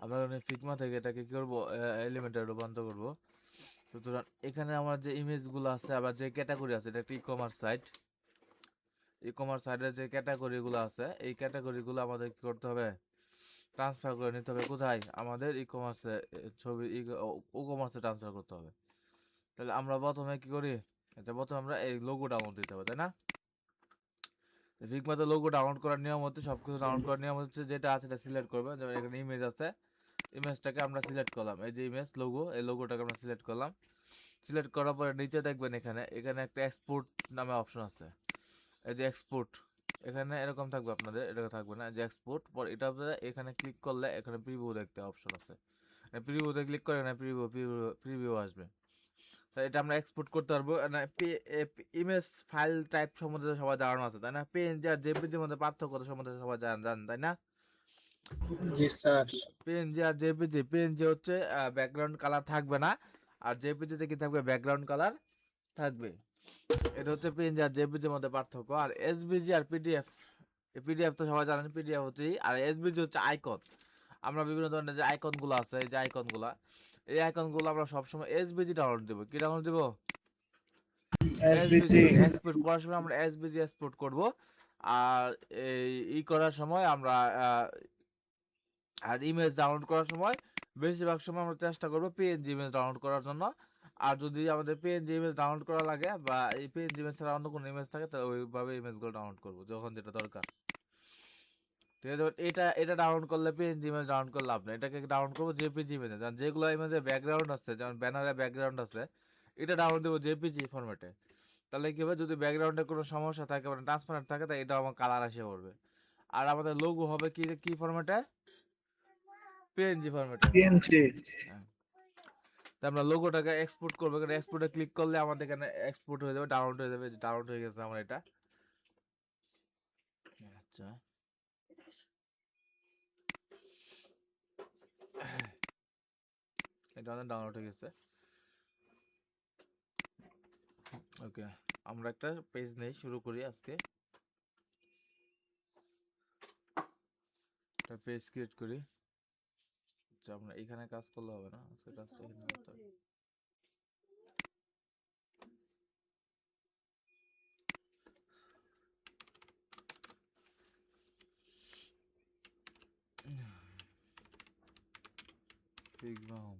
আমরা ফিগমা থেকে এটাকে কি করবো, এলিমেন্টে রূপান্তর করব। সুতরাং এখানে আমার যে ইমেজগুলো আছে আবার যে ক্যাটাগরি আছে, এটা একটা e commerce site. E commerce সাইটের যে ক্যাটাগরিগুলো আছে এই ক্যাটাগরিগুলো আমাদের কি করতে হবে, ট্রান্সফার করে নিতে হবে কোথায়, আমাদের ই কমার্সে, ছবি ই কমার্সে ট্রান্সফার করতে হবে। তাহলে আমরা প্রথমে কি করি, আচ্ছা প্রথমে আমরা এই লোগো ডাউনলোড দিতে হবে, তাই না? ফিগমাতে লোগো ডাউনলোড করার নিয়ম হচ্ছে, সব কিছু ডাউনলোড করার নিয়ম হচ্ছে যেটা আছে সেটা সিলেক্ট করবে। যেমন এখানে ইমেজ আছে, ইমেজটাকে আমরা সিলেক্ট করলাম, এই যে ইমেজ লোগো, এই লোগোটাকে আমরা সিলেক্ট করলাম। সিলেক্ট করার পরে নিচে দেখবেন এখানে এখানে একটা এক্সপোর্ট নামে অপশন আছে, এই যে এক্সপোর্ট, এখানে এরকম থাকবে, আপনাদের এটা থাকবে না, যে এক্সপোর্ট পর এটা এখানে ক্লিক করলে এখানে প্রিভিউ দেখতে অপশন আছে, প্রিভিউতে ক্লিক করে এখানে প্রিভিউ প্রিভিউ আসবে। তো এটা আমরা এক্সপোর্ট করতে পারবো না। ইমেজ ফাইল টাইপ সম্বন্ধে সবাই জানানো আছে, তাই না? পিএনজি আর জেপিজির মধ্যে পার্থক্য সম্বন্ধে সবাই জানেন, তাই না? জি স্যার। পিএনজি আর জেপিজি, পিএনজি হচ্ছে ব্যাকগ্রাউন্ড কালার থাকবে না, আর জেপিজিতে কি থাকবে, ব্যাকগ্রাউন্ড কালার থাকবে। এটা হচ্ছে পিএনজি আর জেপিজির মধ্যে পার্থক্য। আর এসভিজি আর পিডিএফ, পিডিএফ তো সবাই জানেন, পিডিএফ হচ্ছে, আর এসভিজি হচ্ছে আইকন। আমরা বিভিন্ন ধরনের যে আইকনগুলো আছে, এই যে আইকনগুলো, এই আইকনগুলো আমরা সবসময় এসভিজি ডাউনলোড দেবো। কি ডাউনলোড দেবো? এসবিজি। এসভিজি এক্সপোর্ট করার সময় আমরা এসভিজি এক্সপোর্ট করব। আর এই করার সময় আমরা আর ইমেজ ডাউনলোড করার সময় বেশিরভাগ সময় আমরা চেষ্টা করবো পিএনজি ইমেজ ডাউনলোড করার জন্য। আর যদি আমাদের পিএনজি ইমেজ ডাউনলোড করা লাগে বা এই পিএনজি ইমেজ ছাড়া অন্য কোনো ইমেজ থাকে, তাহলে ওইভাবে ইমেজগুলো ডাউনলোড করবো যখন যেটা দরকার। ঠিক আছে, এটা এটা ডাউনলোড করলে পিএনজি ইমেজ ডাউনলোড করলে লাভ নেই, এটাকে ডাউনলোড করবো জেপিজি ইমেজে। যেগুলো ইমেজে ব্যাকগ্রাউন্ড আছে, যেমন ব্যানারে ব্যাকগ্রাউন্ড আছে, এটা ডাউনলোড দেবো জেপিজি ফরম্যাটে। তাহলে কি হবে, যদি ব্যাকগ্রাউন্ডে কোনো সমস্যা থাকে মানে ট্রান্সপারেন্ট থাকে, তাই এটা আমার কালার এসে পড়বে। আর আমাদের লোগো হবে কি কি ফরম্যাটে, পিএনজি ফরম্যাটে। পিএনজি। হ্যাঁ, তা আমরা লোগোটাকে এক্সপোর্ট করবো, এখানে এক্সপোর্টে ক্লিক করলে আমাদের এখানে এক্সপোর্ট হয়ে যাবে, ডাউনলোড হয়ে যাবে, ডাউনলোড হয়ে গেছে আমার এটা। আচ্ছা, এটা আমাদের ডাউনলোড হয়ে গেছে। ওকে, আমরা একটা পেজ নেই, শুরু করি আজকে, একটা পেজ ক্রিয়েট করি। আচ্ছা, আমরা এখানে কাজ করলে হবে না, আজকে কাজটা এখানে করতে হবে। ফিগমা হোম,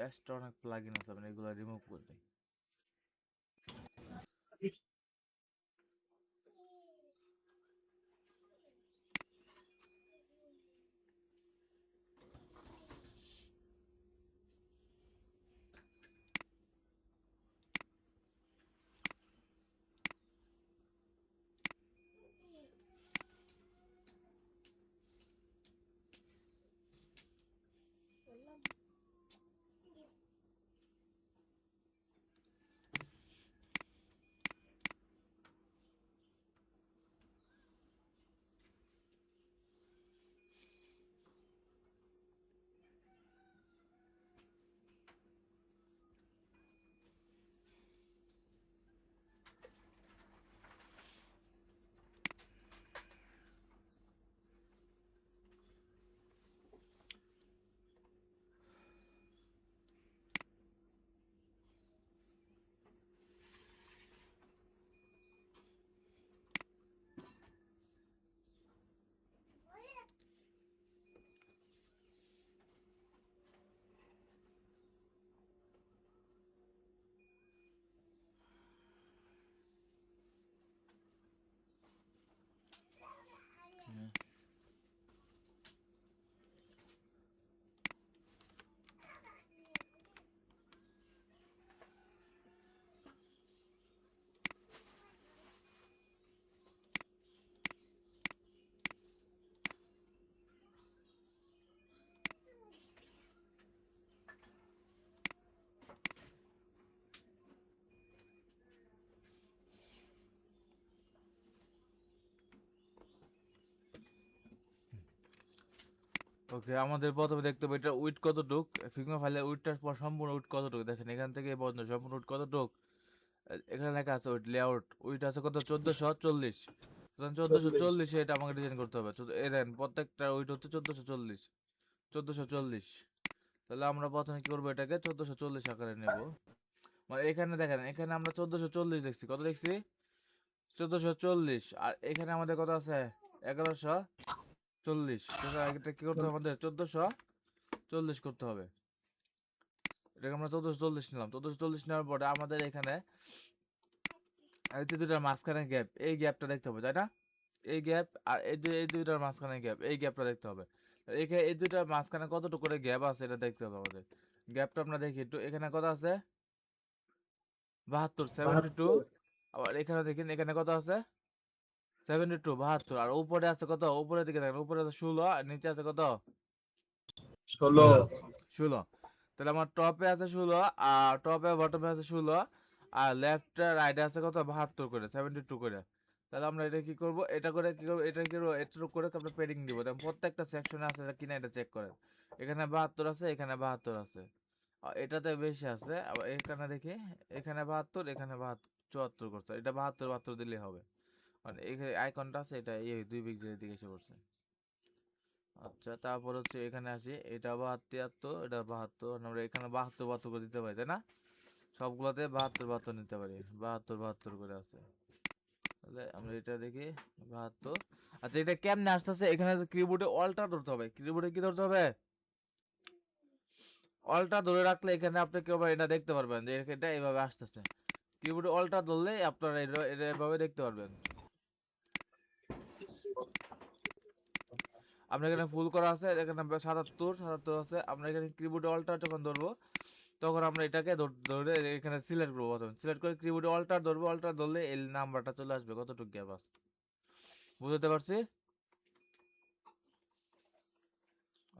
এক্সট্রা অনেক প্লাগইন আছে, মানে এগুলো রিমুভ করে দিই। ওকে, আমাদের প্রথমে দেখতে হবে এটা উইড কতটুক, ফিগমা ফাইলের উইডটার পর সম্পূর্ণ উইড কতটুক দেখেন এখান থেকে এই পর্যন্ত সম্পূর্ণ উইড কতটুক। এখানে লেখা আছে উইড লেআউট, উইড আছে কত 1440। সুতরাং 40। 1440 এটা আমাকে ডিজাইন করতে হবে। এই দেখেন প্রত্যেকটা উইড হচ্ছে 1440, 1440। তাহলে আমরা প্রথমে কি করবো, এটাকে 1440 আকারে নেব। মানে এখানে দেখেন, এখানে আমরা 1440 দেখছি, কত দেখছি 1440, আর এখানে আমাদের কত আছে 1140। এটা কি করতে হবে আমাদের 1440 করতে হবে। এটাকে আমরা 1440 নিলাম, 1440 নেওয়ার পরে আমাদের এখানে এই যে দুইটার মাঝখানে গ্যাপ, এই গ্যাপটা দেখতে হবে তাই না, এই গ্যাপ আর এই দুইটার মাঝখানে গ্যাপ, এই গ্যাপটা দেখতে হবে। এখানে এই দুইটার মাঝখানে কতটুকু করে গ্যাপ আছে এটা দেখতে হবে আমাদের। গ্যাপটা আমরা দেখি একটু, এখানে কত আছে 72, 72। 72। আবার এখানে দেখেন এখানে কত আছে 72, 72। আর উপরে আছে কত, উপরের দিকে দেখেন উপরে আছে 16, আর নিচে আছে কত 16। 16। তাহলে আমার টপে আছে 16, আর টপে বটমে আছে 16, আর লেফট রাইটে আছে কত 72 করে, 72 করে। তাহলে আমরা এটা কি করব, এটা করে কি করব, এটা কি করব, এটা করে আমরা পেডিং দিব। তাহলে প্রত্যেকটা সেকশনে আছে এটা কিনা এটা চেক করেন। এখানে 72 আছে, এখানে 72 আছে, এটাতে বেশি আছে। আবার এখানে দেখি এখানে 72, এখানে 74 করছে, এটা 72 72 দিলেই হবে। মানে এখানে আইকনটা আছে এটা এই 2 পিক্সেলের দিকে এসে পড়ছে। আচ্ছা, তারপর হচ্ছে এখানে আসি, এটা 72, এটা 72, আমরা এখানে 72 72 করে দিতে পারি তাই না, সবগুলোতে 72 72 নিতে পারি, 72 72 করে আছে। তাহলে আমরা এটা দেখি 72। আচ্ছা, এটা কেমনে আসতেছে, এখানে কিবোর্ডে অল্টার ধরতে হবে, কিবোর্ডে কি ধরতে হবে, অল্টার ধরে রাখলে এখানে আপনি কেউ এটা দেখতে পারবেন যে এটা এইভাবে আসতেছে। কিবোর্ডে অল্টার ধরলে আপনারা এটা এটা এভাবে দেখতে পারবেন। আমরা এখানে ফুল করা আছে, এখানে 77 77 আছে। আমরা এখানে কিবোর্ডে অল্টার যখন ধরবো তখন আমরা এটাকে ধরে এখানে সিলেক্ট করবো, প্রথমে সিলেক্ট করে কিবোর্ডে অল্টার ধরবো, অল্টার ধরলে এই নাম্বারটা চলে আসবে কতটুকু গ্যাপ আছে। বুঝতে পারছি।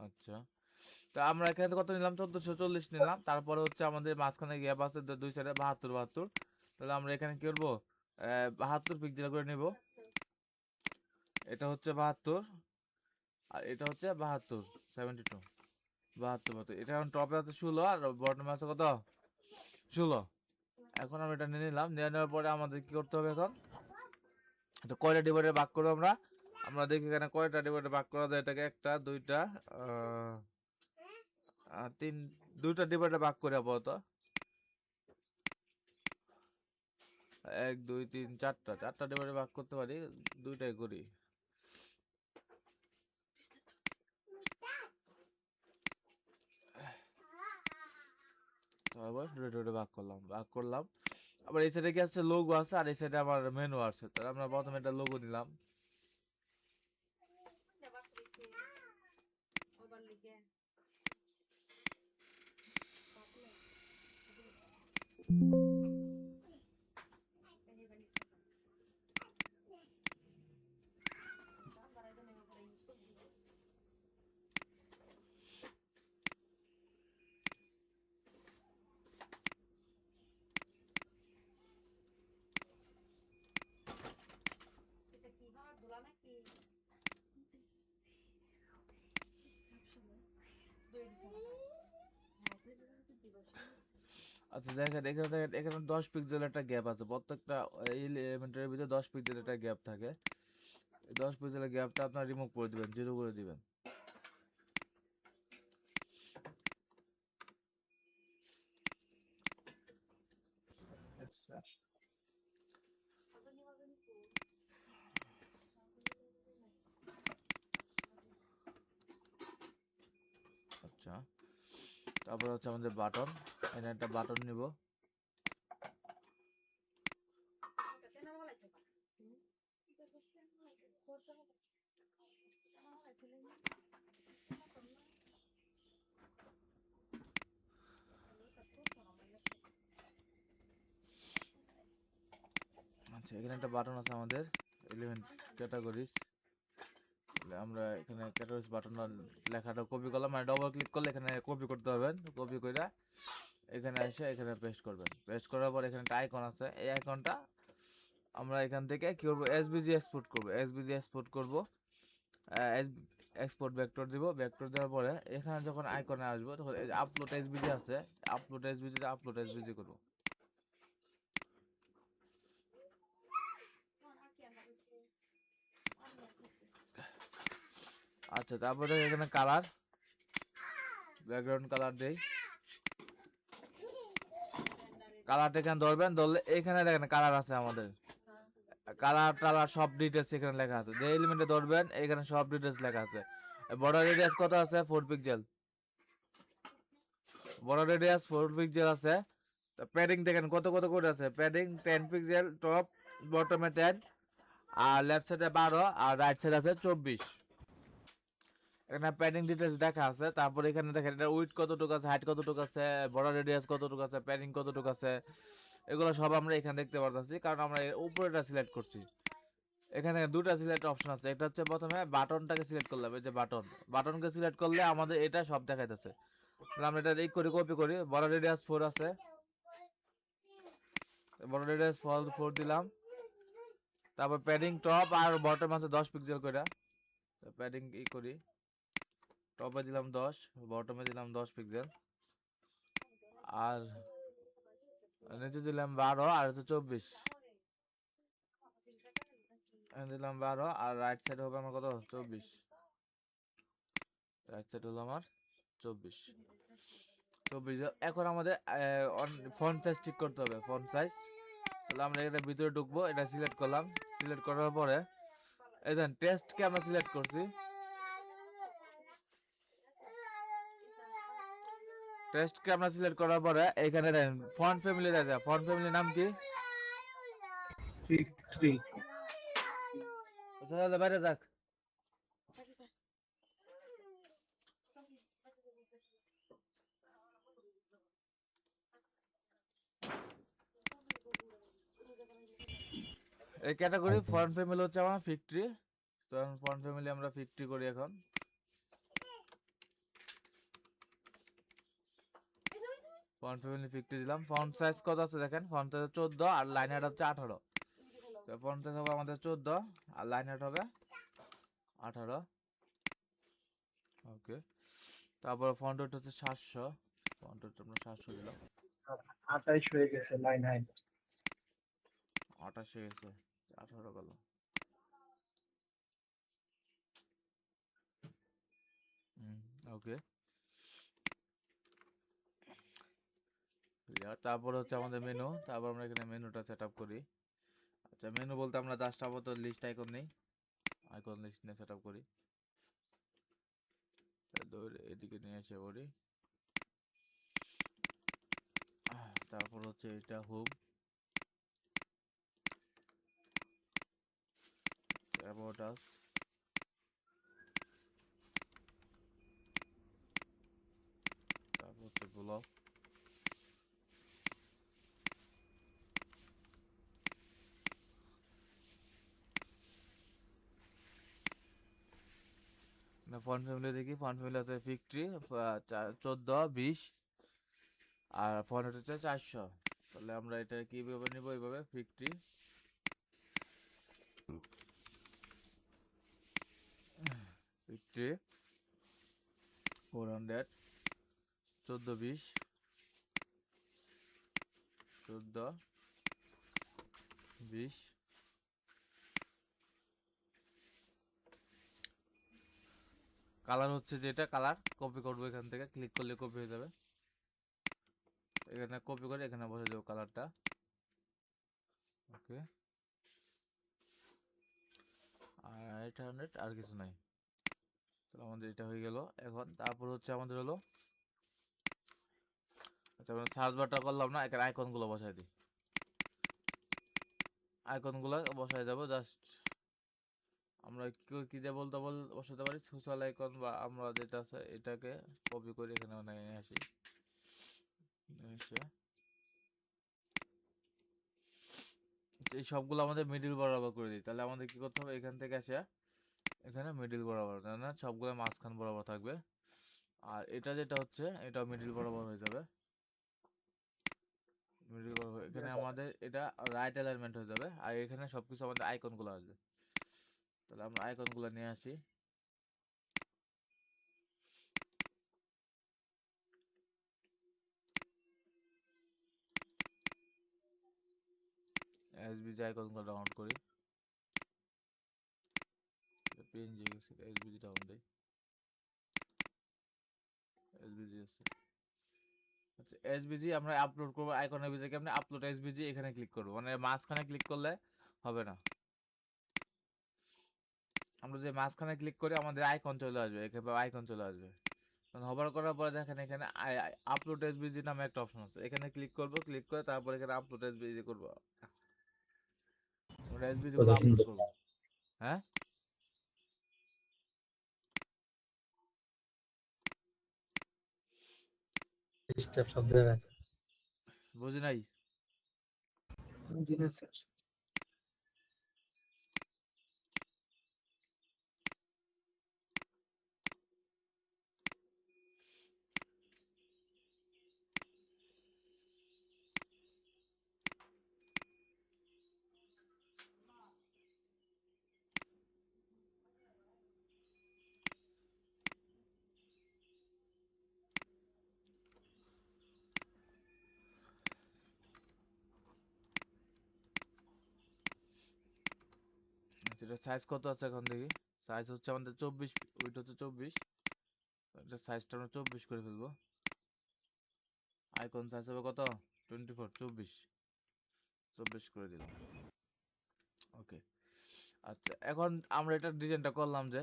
আচ্ছা, তা আমরা এখানে কত নিলাম 1440 নিলাম। তারপরে হচ্ছে আমাদের মাঝখানে গ্যাপ আছে দুই সাইডে 72 72। তাহলে আমরা এখানে কি করবো 72 পিক্সেল করে নিব। এটা হচ্ছে 72, আর এটা হচ্ছে 72, 72, 72 72। এটা এখন টপে আছে 16, আর বটমে আছে কত 16। এখন আমরা এটা নিয়ে নিলাম, নিয়ে নেওয়ার পরে আমাদের কি করতে হবে এখন, এটা কয়টা ডিভাইডে ভাগ করবো আমরা, আমরা দেখি এখানে কয়টা ডিভাইডে ভাগ করা যায় এটাকে, একটা দুইটা তিন, দুইটা ডিভাইডে ভাগ করে আপাতত 1 2 3 4টা, চারটা ডিভাইডে ভাগ করতে পারি, দুইটাই করি। তারপর দুটো দুটো ভাগ করলাম, ভাগ করলাম। আবার এই সাইডে কি আছে লোগো আছে, আর এই সাইডে আমার মেনু আছে। তাহলে আমরা প্রথমে একটা লোগো দিলাম। আচ্ছা, দেখেন এখানে দেখেন এখানে 10 পিক্সেল একটা গ্যাপ আছে, প্রত্যেকটা এলিমেন্টের ভিতরে 10 পিক্সেল একটা গ্যাপ থাকে। 10 পিক্সেলের গ্যাপটা আপনার রিমুভ করে দিবেন, জিরো করে দিবেন। আচ্ছা। আচ্ছা, তারপর হচ্ছে আমাদের বাটন, এখানে একটা বাটন নিব। আচ্ছা, এখানে একটা বাটন আছে আমাদের এলিমেন্ট ক্যাটাগরিজ। আমরা এখানে ক্যাটাগরিজ বাটনটা লেখাটা কপি করলাম, মানে ডবল ক্লিক করলে এখানে কপি করতে পারবেন। কপি করে এখানে এসে এখানে পেস্ট করবেন। পেস্ট করার পর এখানে একটা আইকন আছে, এই আইকনটা আমরা এখান থেকে কি করবো এসভিজি এক্সপোর্ট করব, এসভিজি এক্সপোর্ট করব। এক্সপোর্ট ভেক্টর দিব, ভেক্টর দেওয়ার পরে এখানে যখন আইকনে আসবো তখন এই যে আপলোড এসভিজি আছে, আপলোড এসভিজি করব। আচ্ছা, তারপরে এখানে কালার, ব্যাকগ্রাউন্ড কালার দেই। কালারটা এখানে ধরবেন, ধরলে এখানে দেখেন কালার আছে আমাদের, কালার টালার সব ডিটেলস এখানে লেখা আছে। যে এলিমেন্টে ধরবেন এখানে সব ডিটেলস লেখা আছে। বর্ডার রেডিয়াস কত আছে? 4 পিক্সেল। বর্ডার রেডিয়াস 4 পিক্সেল আছে। প্যাডিং দেখেন কত কত করে আছে। প্যাডিং 10 পিক্সেল, টপ বটমে 10, আর লেফট সাইডে 12, আর রাইট সাইড আছে 24। এখানে প্যাডিং ডিটেলস দেখা আছে। তারপর এখানে দেখেন এটা উইডথ কতটুকু আছে, হাইট কতটুকু আছে, বর্ডার রেডিয়াস কতটুকু আছে, প্যাডিং কতটুকু আছে, এগুলো সব আমরা এখানে দেখতে পারতেছি, কারণ আমরা এর উপরেটা সিলেক্ট করছি। এখানে দুটা সিলেক্ট অপশন আছে। একটা হচ্ছে প্রথমে বাটনটাকে সিলেক্ট করলে হবে, যে বাটনকে সিলেক্ট করলে আমাদের এটা সব দেখাইতেছে। তাহলে আমরা এটা এই করে কপি করি। বর্ডার রেডিয়াস 4 আছে, বর্ডার রেডিয়াস 4 দিলাম। তারপর প্যাডিং টপ আর বটম আছে 10 পিক্সেল করে। প্যাডিং ই করি, টপে দিলাম 10, বটমে দিলাম 10 পিক্সেল, আর নিচে দিলাম 12, আর হচ্ছে 24 দিলাম 12, আর রাইট সাইড হবে আমার কত? 24। রাইট সাইড হলো আমার 24। এখন আমাদের ফন্ট সাইজ ঠিক করতে হবে। ফন্ট সাইজ, তাহলে আমরা এটা ভিতরে ঢুকবো, এটা সিলেক্ট করলাম। সিলেক্ট করার পরে এই দেন টেক্সটকে আমরা সিলেক্ট করছি। টেক্সটকে আমরা সিলেক্ট করার পরে এখানে দেন ফন্ট ফ্যামিলি আছে। ফন্ট ফ্যামিলির নাম কি? ফিক্টরি। তাহলে বাইরে যাক। এই ক্যাটাগরি ফন্ট ফ্যামিলি হচ্ছে আমার ফিক্টরি। তো ফন্ট ফ্যামিলি আমরা ফিক্টরি করি এখন। ফন্ট ফ্যামিলি ফিক্টরি দিলাম। ফন্ট সাইজ কত আছে দেখেন, ফন্ট সাইজ 14, আর লাইন হাইট হচ্ছে 18। তো ফন্ট সাইজ হবে আমাদের 14, আর লাইন হাইট হবে 18। ওকে, তারপর ফন্ট ওয়েট হচ্ছে 700। ফন্ট ওয়েট আমরা 700 দিলাম। 28 হয়ে গেছে লাইন হাইট। 28 হয়ে গেছে, 18 গেল। ওকে, তারপর হচ্ছে আমাদের মেনু। তারপর আমরা এখানে মেনুটা সেট আপ করি। আচ্ছা, মেনু বলতে আমরা জাস্ট আপাতত লিস্ট আইকন নেই, আইকন লিস্ট নিয়ে সেট আপ করি। এদিকে নিয়ে এসে করি। তারপর হচ্ছে এটা হোম, অ্যাবাউট আস, তারপর হচ্ছে ব্লগ, ফন্ট ফ্যামিলি দেখি। ফন্ট ফ্যামিলি আছে ফিক্টরি 14, 20, আর ফন্ট হচ্ছে 400। তাহলে আমরা এটা কিভাবে নিব? এইভাবে ফিক্টরি ফিক্টরি 400, 14, 20, 14, 20। কালার হচ্ছে যেটা, কালার কপি করবো এখান থেকে, ক্লিক করলে কপি হয়ে যাবে। এখানে কপি করে এখানে বসে যাবো কালারটা। ওকে, আর 800, আর কিছু নাই। তাহলে আমাদের এটা হয়ে গেল এখন। তারপর হচ্ছে আমাদের হলো, আচ্ছা আমরা সার্চ বারটা করলাম না, এখানে আইকনগুলো বসাই দিই। আইকনগুলো বসাই যাব জাস্ট। আমরা কি দিয়ে বসাতে পারি? সোশ্যাল আইকন, বা আমরা যেটা আছে এটাকে কপি করে এখানে নিয়ে আসি। এসে এই সবগুলো আমাদের মিডিল বরাবর করে দিই। তাহলে আমাদের কি করতে হবে? এখান থেকে আসে এখানে মিডিল বরাবর, না সবগুলো মাঝখান বরাবর থাকবে। আর এটা যেটা হচ্ছে এটা মিডিল বরাবর হয়ে যাবে। মিডিল বরাবর এখানে আমাদের এটা রাইট অ্যালাইনমেন্ট হয়ে যাবে। আর এখানে সবকিছু আমাদের আইকনগুলো আসবে। তাহলে আমরা আইকনগুলো নিয়ে আসি। এসবিজি আইকনগুলো ডাউনলোড করি, পিএনজি গেছে, এসবিজি ডাউনলোড দেই, এসবিজি আছে। আচ্ছা এসবিজি আমরা আপলোড করবো, আইকনের ভিতরে আপনি আপলোড এসবিজি এখানে ক্লিক করবো, মানে মাঝখানে ক্লিক করলে হবে না। আমরা যে মাঝখানে ক্লিক করি আমাদের আইকন চলে আসবে, এখানে আইকন চলে আসবে। হোভার করার পরে দেখেন এখানে আপলোড এসবিজি নামে একটা অপশন আছে, এখানে ক্লিক করব, ক্লিক করে তারপর এখানে আপলোড এসবিজি করব, আমরা এসবিজি গুলো কত আপলোড সুন্দর। করব। হ্যাঁ স্টেপ শব্দের আছে। বুঝি নাই। জি না স্যার। এটা সাইজ কত আছে এখন দেখি, সাইজ হচ্ছে আমাদের 24, ওইটা হচ্ছে 24, এটা সাইজটা আমরা 24 করে ফেলবো। আইকন সাইজ হবে কত, 24, 24 করে দিলাম, ওকে। আচ্ছা এখন আমরা এটা ডিজাইনটা করলাম, যে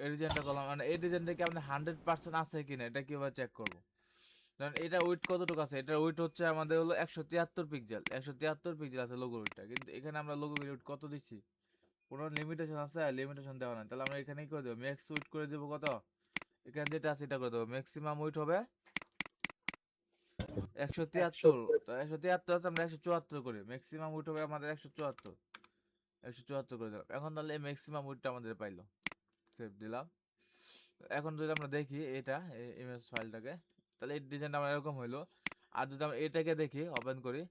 এই ডিজাইনটা করলাম, মানে এই ডিজাইনটা কি আমাদের 100% আছে কিনা এটা কিভাবে চেক করবো। কারণ এটা ওয়েট কতটুকু আছে, এটার ওয়েট হচ্ছে আমাদের হলো 173 পিক্সেল, 173 পিক্সেল আছে লোগো ওয়েটটা, কিন্তু এখানে আমরা লোগো ওয়েট কত দিচ্ছি, কোনো লিমিটেশন আছে, লিমিটেশন দেওয়া নাই, তাহলে আমরা এখানেই করে দেবো ম্যাক্স ওয়েট করে দেবো কত, এখানে যেটা আছে এটা করে দেবো, ম্যাক্সিমাম ওয়েট হবে 173, তো 173 আছে, আমরা 174 করি, ম্যাক্সিমাম ওয়েট হবে আমাদের 174, 174 করে দিলাম। এখন তাহলে এই ম্যাক্সিমাম ওয়েটটা আমাদের পাইলো, সেভ দিলাম। এখন যদি আমরা দেখি এটা ইমেজ ফাইলটাকে, তাহলে এই ডিজাইনটা আমার এরকম হইলো। আর যদি আমরা এটাকে দেখি, ওপেন করি,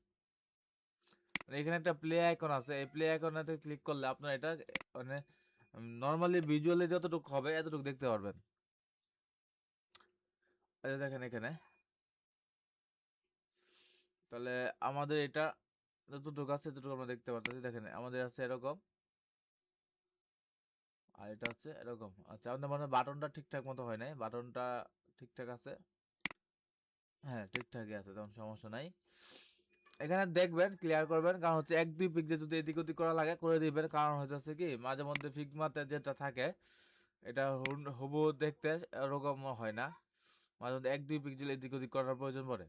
মানে এখানে একটা প্লে আইকন আছে, এই প্লে আইকনটাতে ক্লিক করলে আপনার এটা মানে নরমালি ভিজুয়ালি যতটুকু হবে এতটুকু দেখতে পারবেন। এই যে দেখেন এখানে, তাহলে আমাদের এটা যতটুকু আছে ততটুকু আমরা দেখতে পারতেছি, দেখেন আমাদের আছে এরকম, আর এটা হচ্ছে এরকম। আচ্ছা আমাদের মনে হয় বাটনটা ঠিকঠাক মতো হয় নাই, বাটনটা ঠিকঠাক আছে, হ্যাঁ ঠিকঠাকই আছে, তখন সমস্যা নাই। এখানে দেখবেন, ক্লিয়ার করবেন, কারণ হচ্ছে 1-2 পিক্সেল যদি এদিক ওদিক করা লাগে করে দিবেন, কারণ হচ্ছে কি মাঝে মধ্যে ফিগমাতে যেটা থাকে এটা হুবহু দেখতে ওরকম হয় না, মাঝে মধ্যে 1-2 পিক্সেল এদিক ওদিক করার প্রয়োজন পড়ে।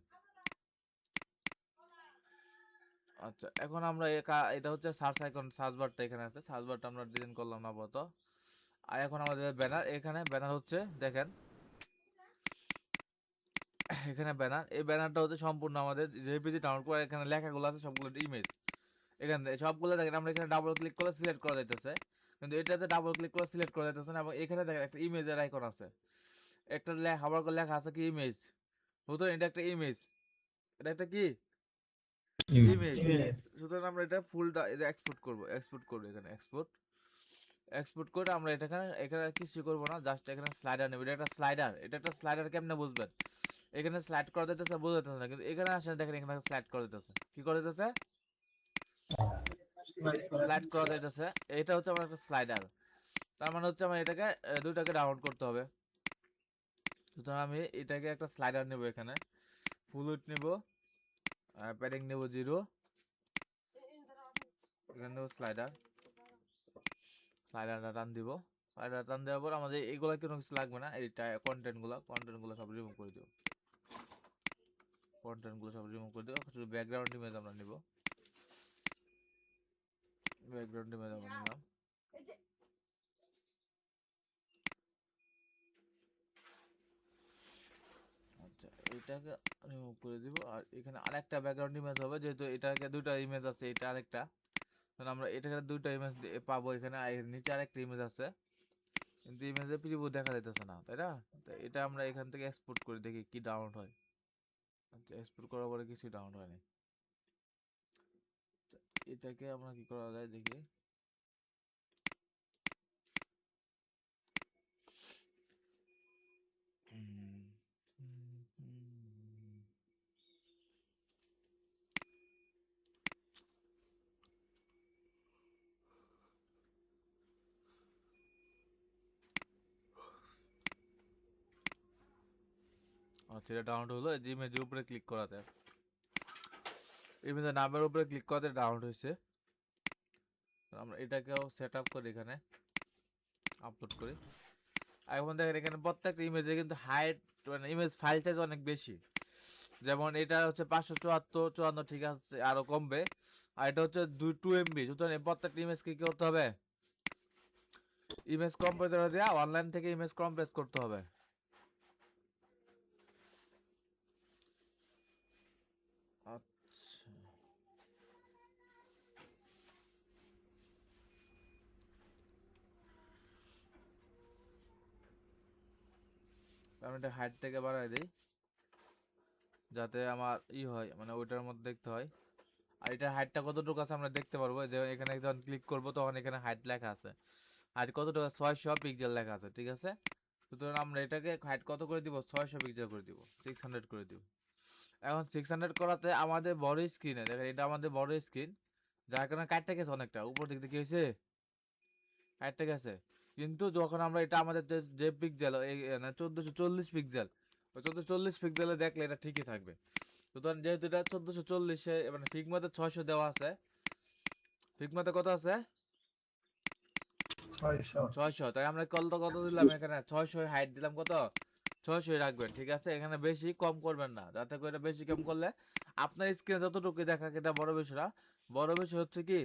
আচ্ছা এখন আমরা এটা হচ্ছে সার্চ আইকন, সার্চ বারটা এখানে আছে, সার্চ বারটা আমরা ডিজাইন করলাম না আপাতত। আর এখন আমাদের ব্যানার, এখানে ব্যানার হচ্ছে দেখেন, এখানে ব্যানার, এই ব্যানারটা হচ্ছে সম্পূর্ণ আমাদের জেপিজি ডাউনলোড করে, এখানে লেখাগুলো আছে সবগুলো ইমেজ, এখানে সবগুলো দেখেন আমরা এখানে ডাবল ক্লিক করে সিলেক্ট করা যাইতেছে, কিন্তু এটাতে ডাবল ক্লিক করে সিলেক্ট করা যাইতেছে না। এবং এখানে দেখেন একটা ইমেজের আইকন আছে, একটা আবার করে লেখা আছে কি ইমেজ, সুতরাং এটা একটা ইমেজ, এটা একটা কি ইমেজ। সুতরাং আমরা এটা ফুলটা এক্সপোর্ট করব, এখানে এক্সপোর্ট করে আমরা এটা এখানে এখানে কিছু করবো না, জাস্ট এখানে স্লাইডার নেব, এটা একটা স্লাইডার, এটা একটা স্লাইডার কেমনে বুঝবেন, এখানে স্লাইড করা দিতেছে বোঝা যাচ্ছে না, কিন্তু এখানে আসেন দেখেন এখানে স্লাইড করা দিতেছে, কি করে দিতেছে, স্লাইড করা যাইতেছে, এটা হচ্ছে আমার একটা স্লাইডার। তার মানে হচ্ছে আমার এটাকে দুইটাকে ডাউনলোড করতে হবে। সুতরাং আমি এটাকে একটা স্লাইডার নেব, এখানে ফুল উইডথ নেব, প্যাডিং নেব 0, এখানে নেব স্লাইডার, স্লাইডারটা টান দিব, স্লাইডার টান দেওয়ার পর আমাদের এগুলা কোনো কিছু লাগবে না, এই কন্টেন্টগুলো সব রিমুভ করে দেবো, শুধু ব্যাকগ্রাউন্ড ইমেজ আমরা নিব, ব্যাকগ্রাউন্ড ইমেজ আমরা নিলাম। আচ্ছা এটাকে রিমুভ করে দিব, আর এখানে আরেকটা ব্যাকগ্রাউন্ড ইমেজ হবে, যেহেতু এটাকে দুইটা ইমেজ আছে, এটা আরেকটা, কারণ আমরা এটাকে দুইটা ইমেজ পাবো, এখানে নিচে আরেকটা ইমেজ আছে, কিন্তু ইমেজে প্রিভিউ দেখা যাইতেছে না, তাই না? তো এটা আমরা এখান থেকে এক্সপোর্ট করে দেখি কি ডাউনলোড হয়। আচ্ছা এক্সপোর্ট করার পরে কিছুই ডাউনলোড হয়নি, এটাকে আমরা কি করা যায় দেখি। হুম, হুম, হুম। আচ্ছা এটা ডাউনলোড হলো, এই যে ইমেজের উপরে ক্লিক করাতে, ইমেজের নামের উপরে ক্লিক করাতে ডাউনলোড হয়েছে। আমরা এটাকেও সেট আপ করি, এখানে আপলোড করি। এখন দেখেন এখানে প্রত্যেকটা ইমেজে কিন্তু হাইট মানে ইমেজ ফাইল সাইজ অনেক বেশি। যেমন এটা হচ্ছে 574 ঠিক আছে, আরো কমবে। আর এটা হচ্ছে 2 MB। সুতরাং এই প্রত্যেকটা ইমেজকে কি করতে হবে, ইমেজ কম্প্রেসর দেওয়া, অনলাইন থেকে ইমেজ কম্প্রেস করতে হবে। আচ্ছা আমি এটা হাইটটাকে বাড়াই দিই, যাতে আমার হয় মানে ওইটার মধ্যে দেখতে হয়। আর এটার হাইটটা কতটুকু আছে আমরা দেখতে পারবো, যে এখানে যখন ক্লিক করবো তখন এখানে হাইট লেখা আছে, হাইট কতটুকু, 600 পিক্সেল লেখা আছে, ঠিক আছে। সুতরাং আমরা এটাকে হাইট কত করে দিব, 600 পিক্সেল করে দিব, 600 করে দিব। এখন 600 করাতে আমাদের বড় স্ক্রিনে দেখেন, এটা আমাদের বড় স্ক্রিন, যার কারণে কাটটা গেছে অনেকটা উপর দিক দিয়ে, কি হয়েছে, কাটটা গেছে। কিন্তু যখন আমরা এটা আমাদের যে পিক্সেল 1440 পিক্সেল, ওই 1440 পিক্সেলে দেখলে এটা ঠিকই থাকবে। সুতরাং যেহেতু এটা 1440 মানে ফিগমাতে 600 দেওয়া আছে, ফিগমাতে কত আছে, 600, তাই আমরা কত দিলাম এখানে, 600 হাইট দিলাম, কত, 600 রাখবেন, ঠিক আছে। এখানে বেশি কম করবেন না, যাতে করে বেশি কম করলে আপনার স্ক্রিনে যতটুকু দেখা, এটা বড় বিষয় না। বড় বিষয় হচ্ছে কি,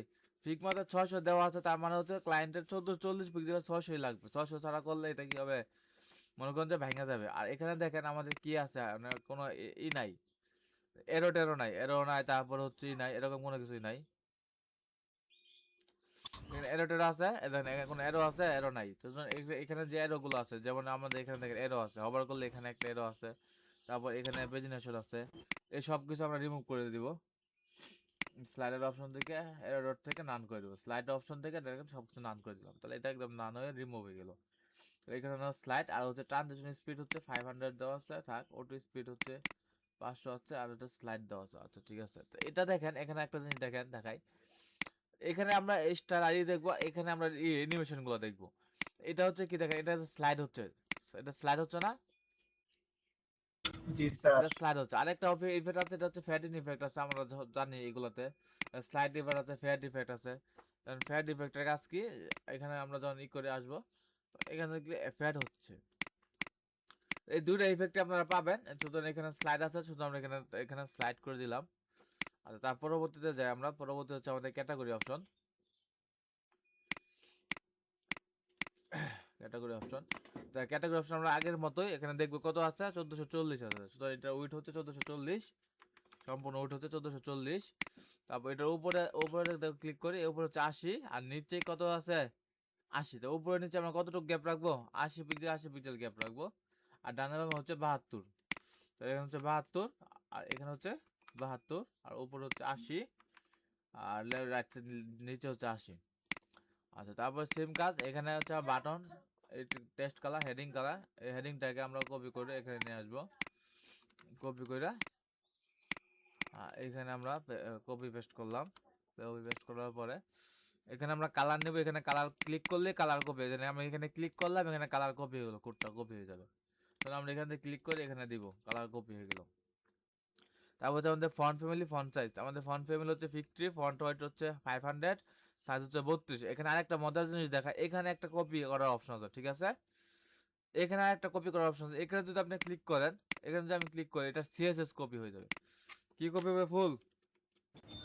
ফিগমাতে 600 দেওয়া আছে, তার মানে হচ্ছে ক্লায়েন্টের 1440 পিক্সেল 600 লাগবে। 600 ছাড়া করলে এটা কি হবে, মনে করেন যে ভেঙে যাবে। আর এখানে দেখেন আমাদের কি আছে, মানে কোনো নাই, এরো নাই, তারপর হচ্ছে নাই, এরকম কোনো কিছুই নাই। এখানে এরো টেরো আছে, এখানে কোনো এরো আছে, এরো নাই। তো এখানে যে এরো গুলো আছে, যেমন আমাদের এখানে দেখেন এরো আছে, হবার করলে এখানে একটা এরো আছে, তারপর এখানে পেজিনেশন আছে, এই সব কিছু আমরা রিমুভ করে দিব। স্লাইডার অপশন থেকে এরো ডট থেকে নান করে দিব, স্লাইড অপশন থেকে দেখেন সব কিছু নান করে দিলাম, তাহলে এটা একদম নান হয়ে রিমুভ হয়ে গেল। এখানে স্লাইড আর হচ্ছে ট্রানজিশন স্পিড হচ্ছে 500 দেওয়া আছে, থাক। অটো স্পিড হচ্ছে 500 আছে, আর এটা স্লাইড দেওয়া আছে। আচ্ছা ঠিক আছে, তো এটা দেখেন, এখানে একটা জিনিস দেখেন দেখাই, এখানে আমরা স্টার আই দেখবো, এখানে আমরা অ্যানিমেশন গুলো দেখবো। এটা হচ্ছে কি দেখেন, এটা স্লাইড হচ্ছে, এটা স্লাইড হচ্ছে না, জি স্যার। এটা স্লাইড হচ্ছে। আরেকটা ইফেক্ট আছে, এটা হচ্ছে ফ্যাট ইফেক্ট আছে, আমরা জানি এগুলোতে স্লাইড ইফেক্ট আছে, ফ্যাট ইফেক্ট আছে। ফ্যাট ইফেক্টের কাজ কি, এখানে আমরা যখন করে আসবো, এখানে দেখলে ফ্যাট হচ্ছে, এই দুইটা ইফেক্ট আপনারা পাবেন। সুতরাং এখানে স্লাইড আছে, সুতরাং আমরা এখানে স্লাইড করে দিলাম। আচ্ছা তার পরবর্তীতে যাই আমরা, পরবর্তী হচ্ছে আমাদের ক্যাটাগরি অপশন। ক্যাটাগরি অপশন, তা ক্যাটাগরি অপশন আমরা আগের মতোই এখানে দেখবো কত আছে, 1440 আছে। সুতরাং এটা উইথ হচ্ছে 1440, সম্পূর্ণ উইথ হচ্ছে 1440। তারপর এটার উপরে ক্লিক করি, উপরে হচ্ছে 80, আর নিচে কত আছে, 80। তো উপরে নিচে আমরা কতটুকু গ্যাপ রাখবো, 80 পিক্সেল, 80 পিক্সেল গ্যাপ রাখবো। আর ডানে বামে হচ্ছে 72, তো এখানে হচ্ছে 72, আর এখানে হচ্ছে 72, আর উপরে হচ্ছে 80, আর রাইট নিচে হচ্ছে 80। আচ্ছা তারপর সেম কাজ, এখানে হচ্ছে button, text colour, heading colour, এই হেডিংটাকে আমরা কপি করে এখানে নিয়ে আসবো, কপি করে এখানে আমরা কপি পেস্ট করলাম। কপি পেস্ট করার পরে এখানে আমরা কালার নেব, এখানে কালার ক্লিক করলে কালার কপি হয়ে যাবে, আমরা এখানে ক্লিক করলাম, এখানে কালার কপি হয়ে গেলো, কোডটা কপি হয়ে যাবে। তাহলে আমরা এখান থেকে ক্লিক করে এখানে দিব, কালার কপি হয়ে গেল। তারপর হচ্ছে আমাদের ফন্ট ফ্যামিলি, ফন্ট সাইজ, আমাদের ফন্ট ফ্যামিলি হচ্ছে 50, ফন্ট ওয়েট হচ্ছে 500, সাইজ হচ্ছে 32। এখানে আরেকটা মজার জিনিস দেখা, এখানে একটা কপি করার অপশন আছে, ঠিক আছে, এখানে আরেকটা কপি করার অপশন আছে। এখানে যদি আপনি ক্লিক করেন, এখানে যদি আমি ক্লিক করি, এটা সিএসএস কপি হয়ে যাবে। কি কপি হবে, ফুল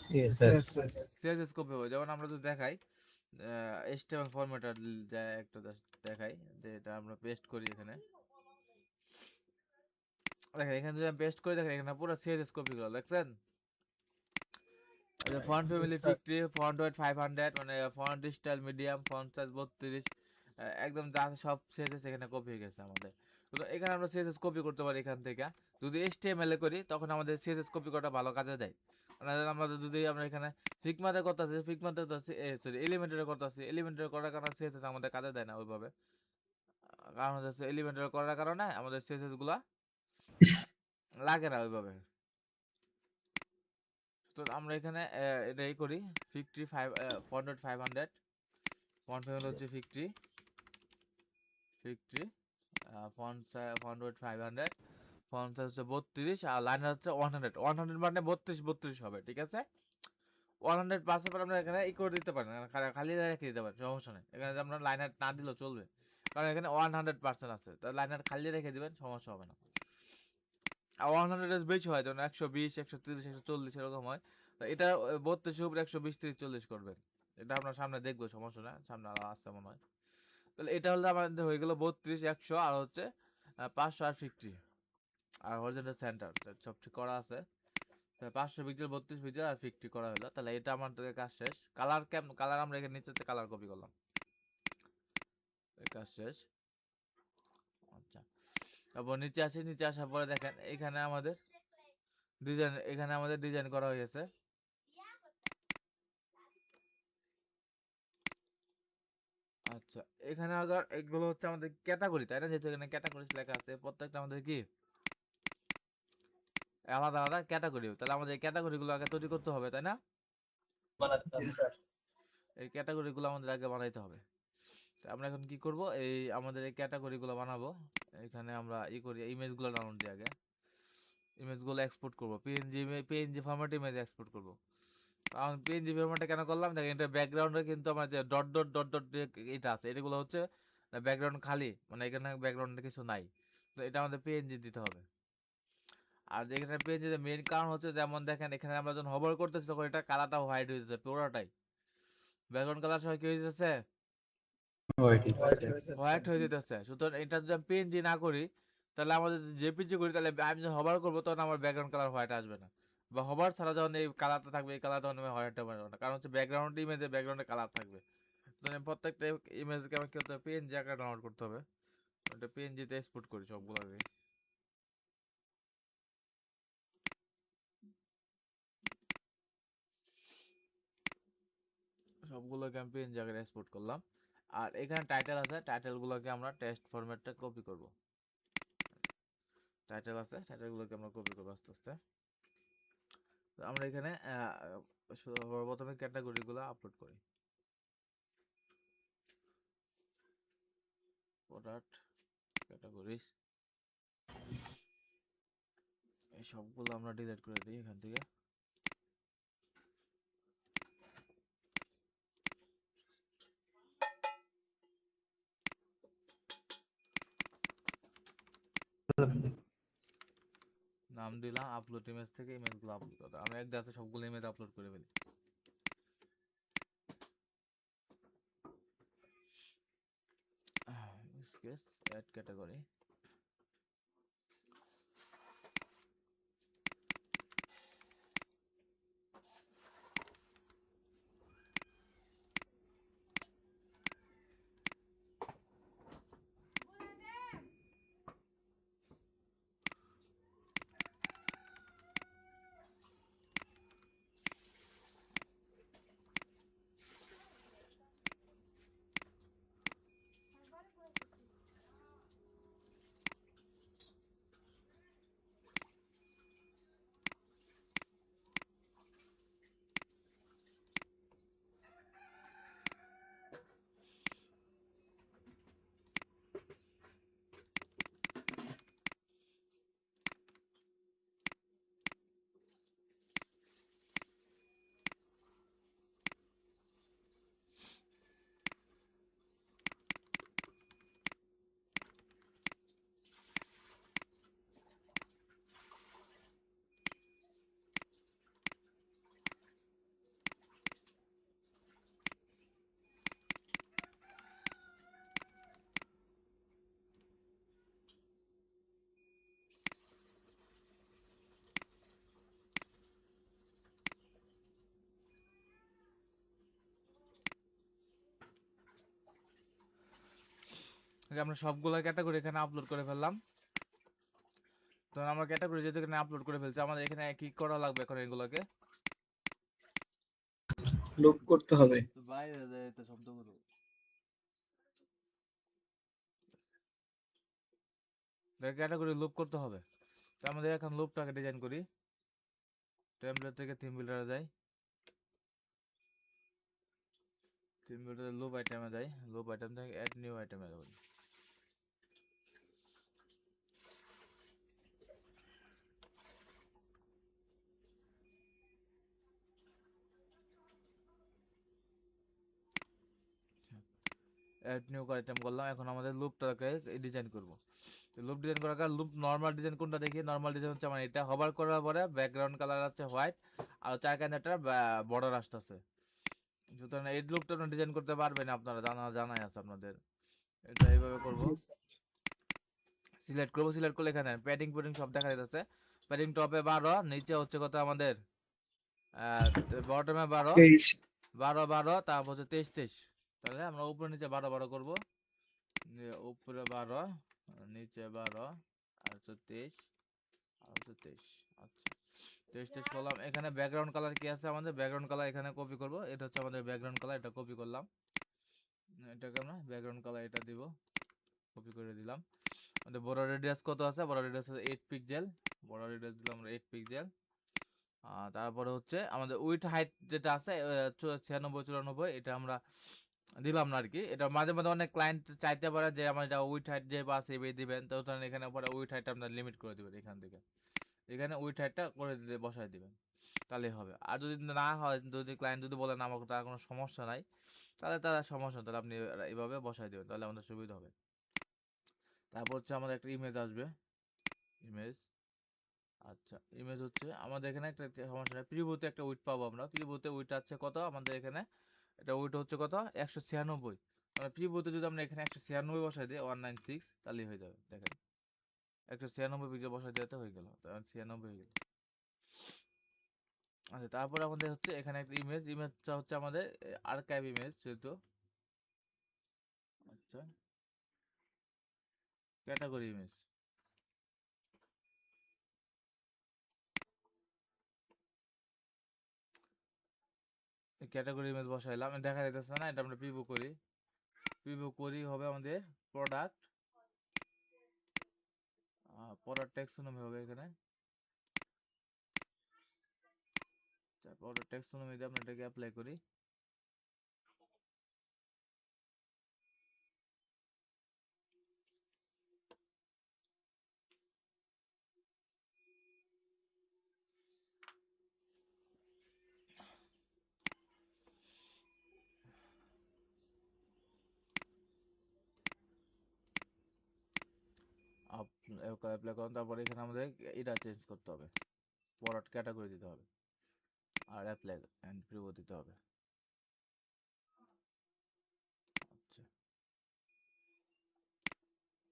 সিএসএস। সিএসএস কপি হবে। যেমন আমরা যদি দেখাই HTML ফরম্যাটার, যা একটা দেখাই, যে এটা আমরা পেস্ট করি এখানে, দেখেন এখানে যদি আমি পেস্ট করি, দেখেন এখানে পুরো সিএসএস কপি গুলো দেখছেন। ফন্ট ফ্যামিলি 50, ফন্ট ওয়েট 500, মানে font style medium, font size 32, একদম যা সব সিএসএস এখানে কপি হয়ে গেছে আমাদের। তো এখানে আমরা সিএসএস কপি করতে পারি এখান থেকে। যদি HTML এ করি তখন আমাদের সিএসএস কপি করাটা ভালো কাজে দেয়। মানে আমরা যদি আমরা এখানে ফিগমাতে করতেছি, ফিগমাতে সরি এলিমেন্টারে করতেছি, এলিমেন্টারে করার কারণে সিএসএস আমাদের কাজে দেয় না ওইভাবে। কারণ হচ্ছে এলিমেন্টারে করার কারণে আমাদের সিএসএস গুলা লাগে না ওইভাবে। তো আমরা এখানে এটাই করি, 55 ফন্ট ওয়েট 500, ফন্ট ফ্যামিলি হচ্ছে 50, ফন্ট ওয়েট 500, ফন্ট সাইজ হচ্ছে 32 আর লাইনার হচ্ছে 100 100 মানে 32 হবে, ঠিক আছে। 100 পাসের পর আমরা এখানে ই করে দিতে পারেন, খালি রেখে দিতে পারেন, সমস্যা নেই। এখানে আমরা লাইনার না দিলেও চলবে, কারণ এখানে 100% আছে, তাই লাইনার খালি রেখে দিবেন, সমস্যা হবে না। আর 100 বেশি হয়, যেমন 120 130 140 এরকম হয়। তো এটা 32 উপরে 120 30 40 করবেন। এটা আপনার সামনে দেখবো, সমস্যা না, সামনে আরো আসছে মনে হয়। তাহলে এটা হলে আমাদের হয়ে গেল 32 100 আর হচ্ছে 500 আর 50 আর হরিজন্টাল সেন্টার সব ঠিক করা আছে। 500 পিক্সেল 32 পিক্সেল আর 50 করা হলো। তাহলে এটা আমাদের কাজ শেষ। কালার আমরা এখানে নিচেতে কালার কপি করলাম, এই কাজ শেষ। আচ্ছা, তারপর নিচে আসি, নিচে আসার পরে দেখেন এখানে আমাদের ডিজাইন করা হয়েছে। আচ্ছা, এখানে আবার এগুলো হচ্ছে আমাদের ক্যাটাগরি, তাই না? যেহেতু এখানে ক্যাটাগরিজ লেখা আছে, প্রত্যেকটা আমাদের কি আলাদা আলাদা ক্যাটাগরি, তাহলে আমাদের এই ক্যাটাগরিগুলো আগে তৈরি করতে হবে, তাই না? এই ক্যাটাগরিগুলো আমাদের আগে বানাইতে হবে। তো আমরা এখন কি করব, এই আমাদের এই ক্যাটাগরিগুলো বানাবো। এখানে আমরা করি, ইমেজগুলো ডাউনলোড দিয়ে আগে ইমেজগুলো এক্সপোর্ট করব, পিএনজি ফরম্যাটে ইমেজ এক্সপোর্ট করব। কারণ পিএনজি ফরম্যাটে কেন করলাম দেখেন, এটা ব্যাকগ্রাউন্ডে কিন্তু আমার যে ডট ডট ডট ডট এটা আছে, এগুলো হচ্ছে ব্যাকগ্রাউন্ড খালি, মানে এখানে ব্যাকগ্রাউন্ডে কিছু নাই। তো এটা আমাদের পিএনজি দিতে হবে। আর এখানে পিএনজি মেইন কারণ হচ্ছে, যেমন দেখেন এখানে আমরা যখন হোভার করতেছি তখন এটা কালারটা হোয়াইট হয়ে যাচ্ছে পুরোটাই, ব্যাকগ্রাউন্ড কালার সহ কি হয়ে যাচ্ছে, হোয়াইট হয়ে যেতেছে। সুতরাং এটা যদি আমি পিএনজি না করি, তাহলে আমাদের জেপিজি করি, তাহলে আমি যখন হোভার করবো তখন আমার ব্যাকগ্রাউন্ড কালার হোয়াইট আসবে না, বা হোভার ছাড়া যখন এই কালারটা থাকবে, এই কালার তখন হোয়াইট হবে না, কারণ হচ্ছে ব্যাকগ্রাউন্ড ইমেজে ব্যাকগ্রাউন্ডে কালার থাকবে। সুতরাং প্রত্যেকটা ইমেজকে আমাকে কি করতে হবে, পিএনজি আকারে ডাউনলোড করতে হবে। ওটা পিএনজিতে এক্সপোর্ট করি সবগুলোকে, সবগুলোকে আমি পিএনজি আকারে এক্সপোর্ট করলাম। আর এখানে টাইটেল আছে, টাইটেলগুলোকে আমরা টেক্সট ফরম্যাটটা কপি করব। টাইটেল আছে, টাইটেলগুলোকে আমরা কপি করবো আস্তে আস্তে। তো আমরা এখানে প্রথমে ক্যাটাগরিগুলো আপলোড করি, প্রোডাক্ট ক্যাটাগরিজ, এই সবগুলো আমরা ডিলিট করে দিই এখান থেকে। নাম দিলাম, আপলোড ইমেজ থেকে ইমেজগুলো আপলোড করতে আমি এক দাতে সবগুলো ইমেজ আপলোড করে ফেলি। স্কেচ অ্যাড ক্যাটাগরি, আমরা সবগুলো ক্যাটাগরি এখানে আপলোড করে ফেললাম। তো আমরা ক্যাটাগরি যেহেতু এখানে আপলোড করে ফেলছি, আমাদের এখানে কি করা লাগবে এখন, এগুলোকে লুপ করতে হবে। বাইরে যায় এটা শব্দ করো, ক্যাটাগরি লুপ করতে হবে। তো আমাদের এখন লুপটাকে ডিজাইন করি, টেমপ্লেট থেকে থিম বিল্ডারে যাই, থিম বিল্ডারে লুপ আইটেমে যাই, লুপ আইটেম থেকে অ্যাড নিউ আইটেমে যাই। অ্যাড নিউ আইটেম করলাম। এখন আমাদের লুপটাকে ডিজাইন করব। লুপ ডিজাইন করার কারণে লুপ নর্মাল ডিজাইন কোনটা দেখি, নর্মাল ডিজাইন হচ্ছে আমার এটা। হবার করার পরে ব্যাকগ্রাউন্ড কালার আছে হোয়াইট, আর চার কানে একটা বর্ডার আসতেছে। সুতরাং এই লুপটা আপনারা ডিজাইন করতে পারবেন, আপনারা জানাই আছে আপনাদের। এটা এইভাবে করব। জি স্যার। সিলেক্ট করব, সিলেক্ট করলে এখানে প্যাডিং প্যাডিং সব দেখা যাচ্ছে। প্যাডিং টপে 12, নিচে হচ্ছে কত আমাদের বটমে 12, 23। 12 12, তারপর হচ্ছে 23 23। তাহলে আমরা উপরে নিচে 12 12 করব। উপরে 12, নিচে 12, আর হচ্ছে 23, আর হচ্ছে 23। আচ্ছা, 23 23 করলাম। এখানে ব্যাকগ্রাউন্ড কালার কি আছে আমাদের, ব্যাকগ্রাউন্ড কালার এখানে কপি করব। এটা হচ্ছে আমাদের ব্যাকগ্রাউন্ড কালার, এটা কপি করলাম। এটাকে আমরা ব্যাকগ্রাউন্ড কালার এটা দিব, কপি করে দিলাম। আমাদের বড় রেডিয়াস কত আছে, বড় রেডিয়াস আছে 8 পিক্সেল। বড় রেডিয়াস দিলাম আমরা 8 পিক্সেল। তারপরে হচ্ছে আমাদের উইথ হাইট যেটা আছে 96 94, এটা আমরা দিলাম না আর কি। এটা মাঝে মাঝে অনেক ক্লায়েন্ট চাইতে পারে যে আমার এটা উইথ হাইট যে বাস এবে দিবেন, তো তখন এখানে পরে উইথ হাইটটা আপনার লিমিট করে দিবেন। এখান থেকে এখানে উইথ হাইটটা করে দিতে বসাই দিবেন, তাহলেই হবে। আর যদি না হয়, যদি ক্লায়েন্ট যদি বলেন আমাকে তার কোনো সমস্যা নাই, তাহলে তার সমস্যা নেই, তাহলে আপনি এইভাবে বসাই দেবেন, তাহলে আমাদের সুবিধা হবে। তারপর হচ্ছে আমাদের একটা ইমেজ আসবে, ইমেজ। আচ্ছা, ইমেজ হচ্ছে আমাদের এখানে একটা সমস্যা নেই, প্রিভিউতে একটা উইড পাবো আমরা। প্রিভিউতে উইড আছে কত আমাদের এখানে, এটা উইড হচ্ছে কত 196। মানে প্রিভিউতে যদি আমরা এখানে 196 বসাই দিই 196, তাহলেই হয়ে যাবে। দেখেন 196 পিক্সেল বসাই দিতে হয়ে গেল, 96 হয়ে গেল। আচ্ছা, তারপরে আমাদের হচ্ছে এখানে একটা ইমেজ, ইমেজটা হচ্ছে আমাদের আর্কাইভ ইমেজ যেহেতু। আচ্ছা, ক্যাটাগরি ইমেজ, ক্যাটাগরি ইমেজ বসাইলাম, দেখা যাইতেছে না, এটা আমরা প্রিভিউ করি। প্রিভিউ করি হবে আমাদের প্রোডাক্ট, প্রোডাক্ট টেক্সোনমি হবে এখানে। প্রোডাক্ট টেক্সোনমি দিয়ে আমরা এটাকে অ্যাপ্লাই করি। অ্যাপ্লাই করুন, তারপরে এখানে আমাদের এটা চেঞ্জ করতে হবে, প্রোডাক্ট ক্যাটাগরি দিতে হবে, আর অ্যাপ্লাই অ্যান্ড প্রিভিউ দিতে হবে। আচ্ছা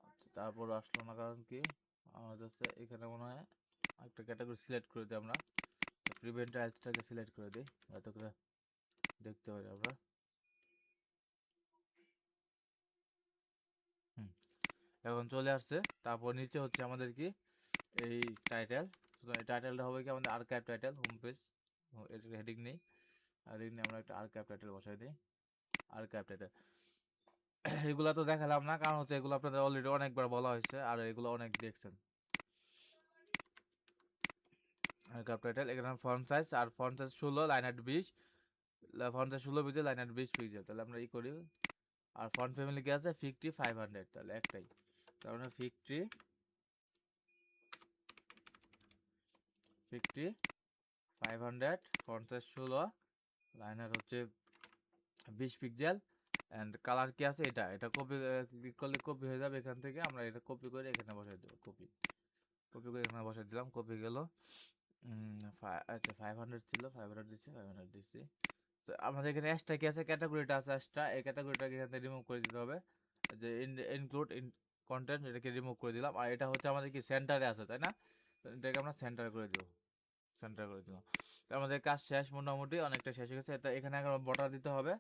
আচ্ছা, তারপর আসলো না, কারণ কি আমাদের হচ্ছে এখানে মনে হয় একটা ক্যাটাগরি সিলেক্ট করে দিই আমরা। প্রিভেন্ট টাইলসটাকে সিলেক্ট করে দিই যাতে করে দেখতে পারি আমরা। এখন চলে আসছে। তারপর নিচে হচ্ছে আমাদের কি এই টাইটেল, এই টাইটেলটা হবে কি আমাদের আর্কাইভ টাইটেল, হোম পেজ। এর হেডিং নেই, হেডিং নিয়ে আমরা একটা আর্কাইভ টাইটেল বসাই দিই, আর্কাইভ টাইটেল। এগুলা তো দেখালাম না, কারণ হচ্ছে এগুলো আপনাদের অলরেডি অনেকবার বলা হয়েছে, আর এগুলো অনেক দেখছেন। আর্কাইভ টাইটেল, এখানে ফন্ট সাইজ, আর font size 16, line height 20, font size 16 pixel, line height 20 pixel. তাহলে আমরা ই করি, আর ফন্ট ফ্যামিলি কি আছে 50 500, তাহলে একটাই, তার মানে 50 500, ফন্ট সাইজ 16, লাইন হাইট হচ্ছে 20 পিক্সেল, এন্ড কালার কি আছে এটা, এটা কপি ক্লিক করলে কপি হয়ে যাবে। এখান থেকে আমরা এটা কপি করে এখানে বসাই দেবো, কপি করে এখানে বসাই দিলাম, কপি গেল। আচ্ছা 500 ছিল, 500 দিচ্ছি, 500 দিচ্ছি। তো আমাদের এখানে এক্সট্রা কি আছে, ক্যাটাগরিটা আছে এক্সট্রা, এই ক্যাটাগরিটাকে এখান থেকে রিমুভ করে দিতে হবে, যে ইনক্লুড ইন কন্টেন্ট, এটাকে রিমুভ করে দিলাম। আর এটা হচ্ছে আমাদের কি সেন্টারে আছে, তাই না? তো এটাকে আমরা সেন্টার করে দেবো, সেন্টার করে দিলাম। তো আমাদের কাজ শেষ, মোটামুটি অনেকটা শেষ হয়ে গেছে। তো এখানে এখন বর্ডার দিতে হবে,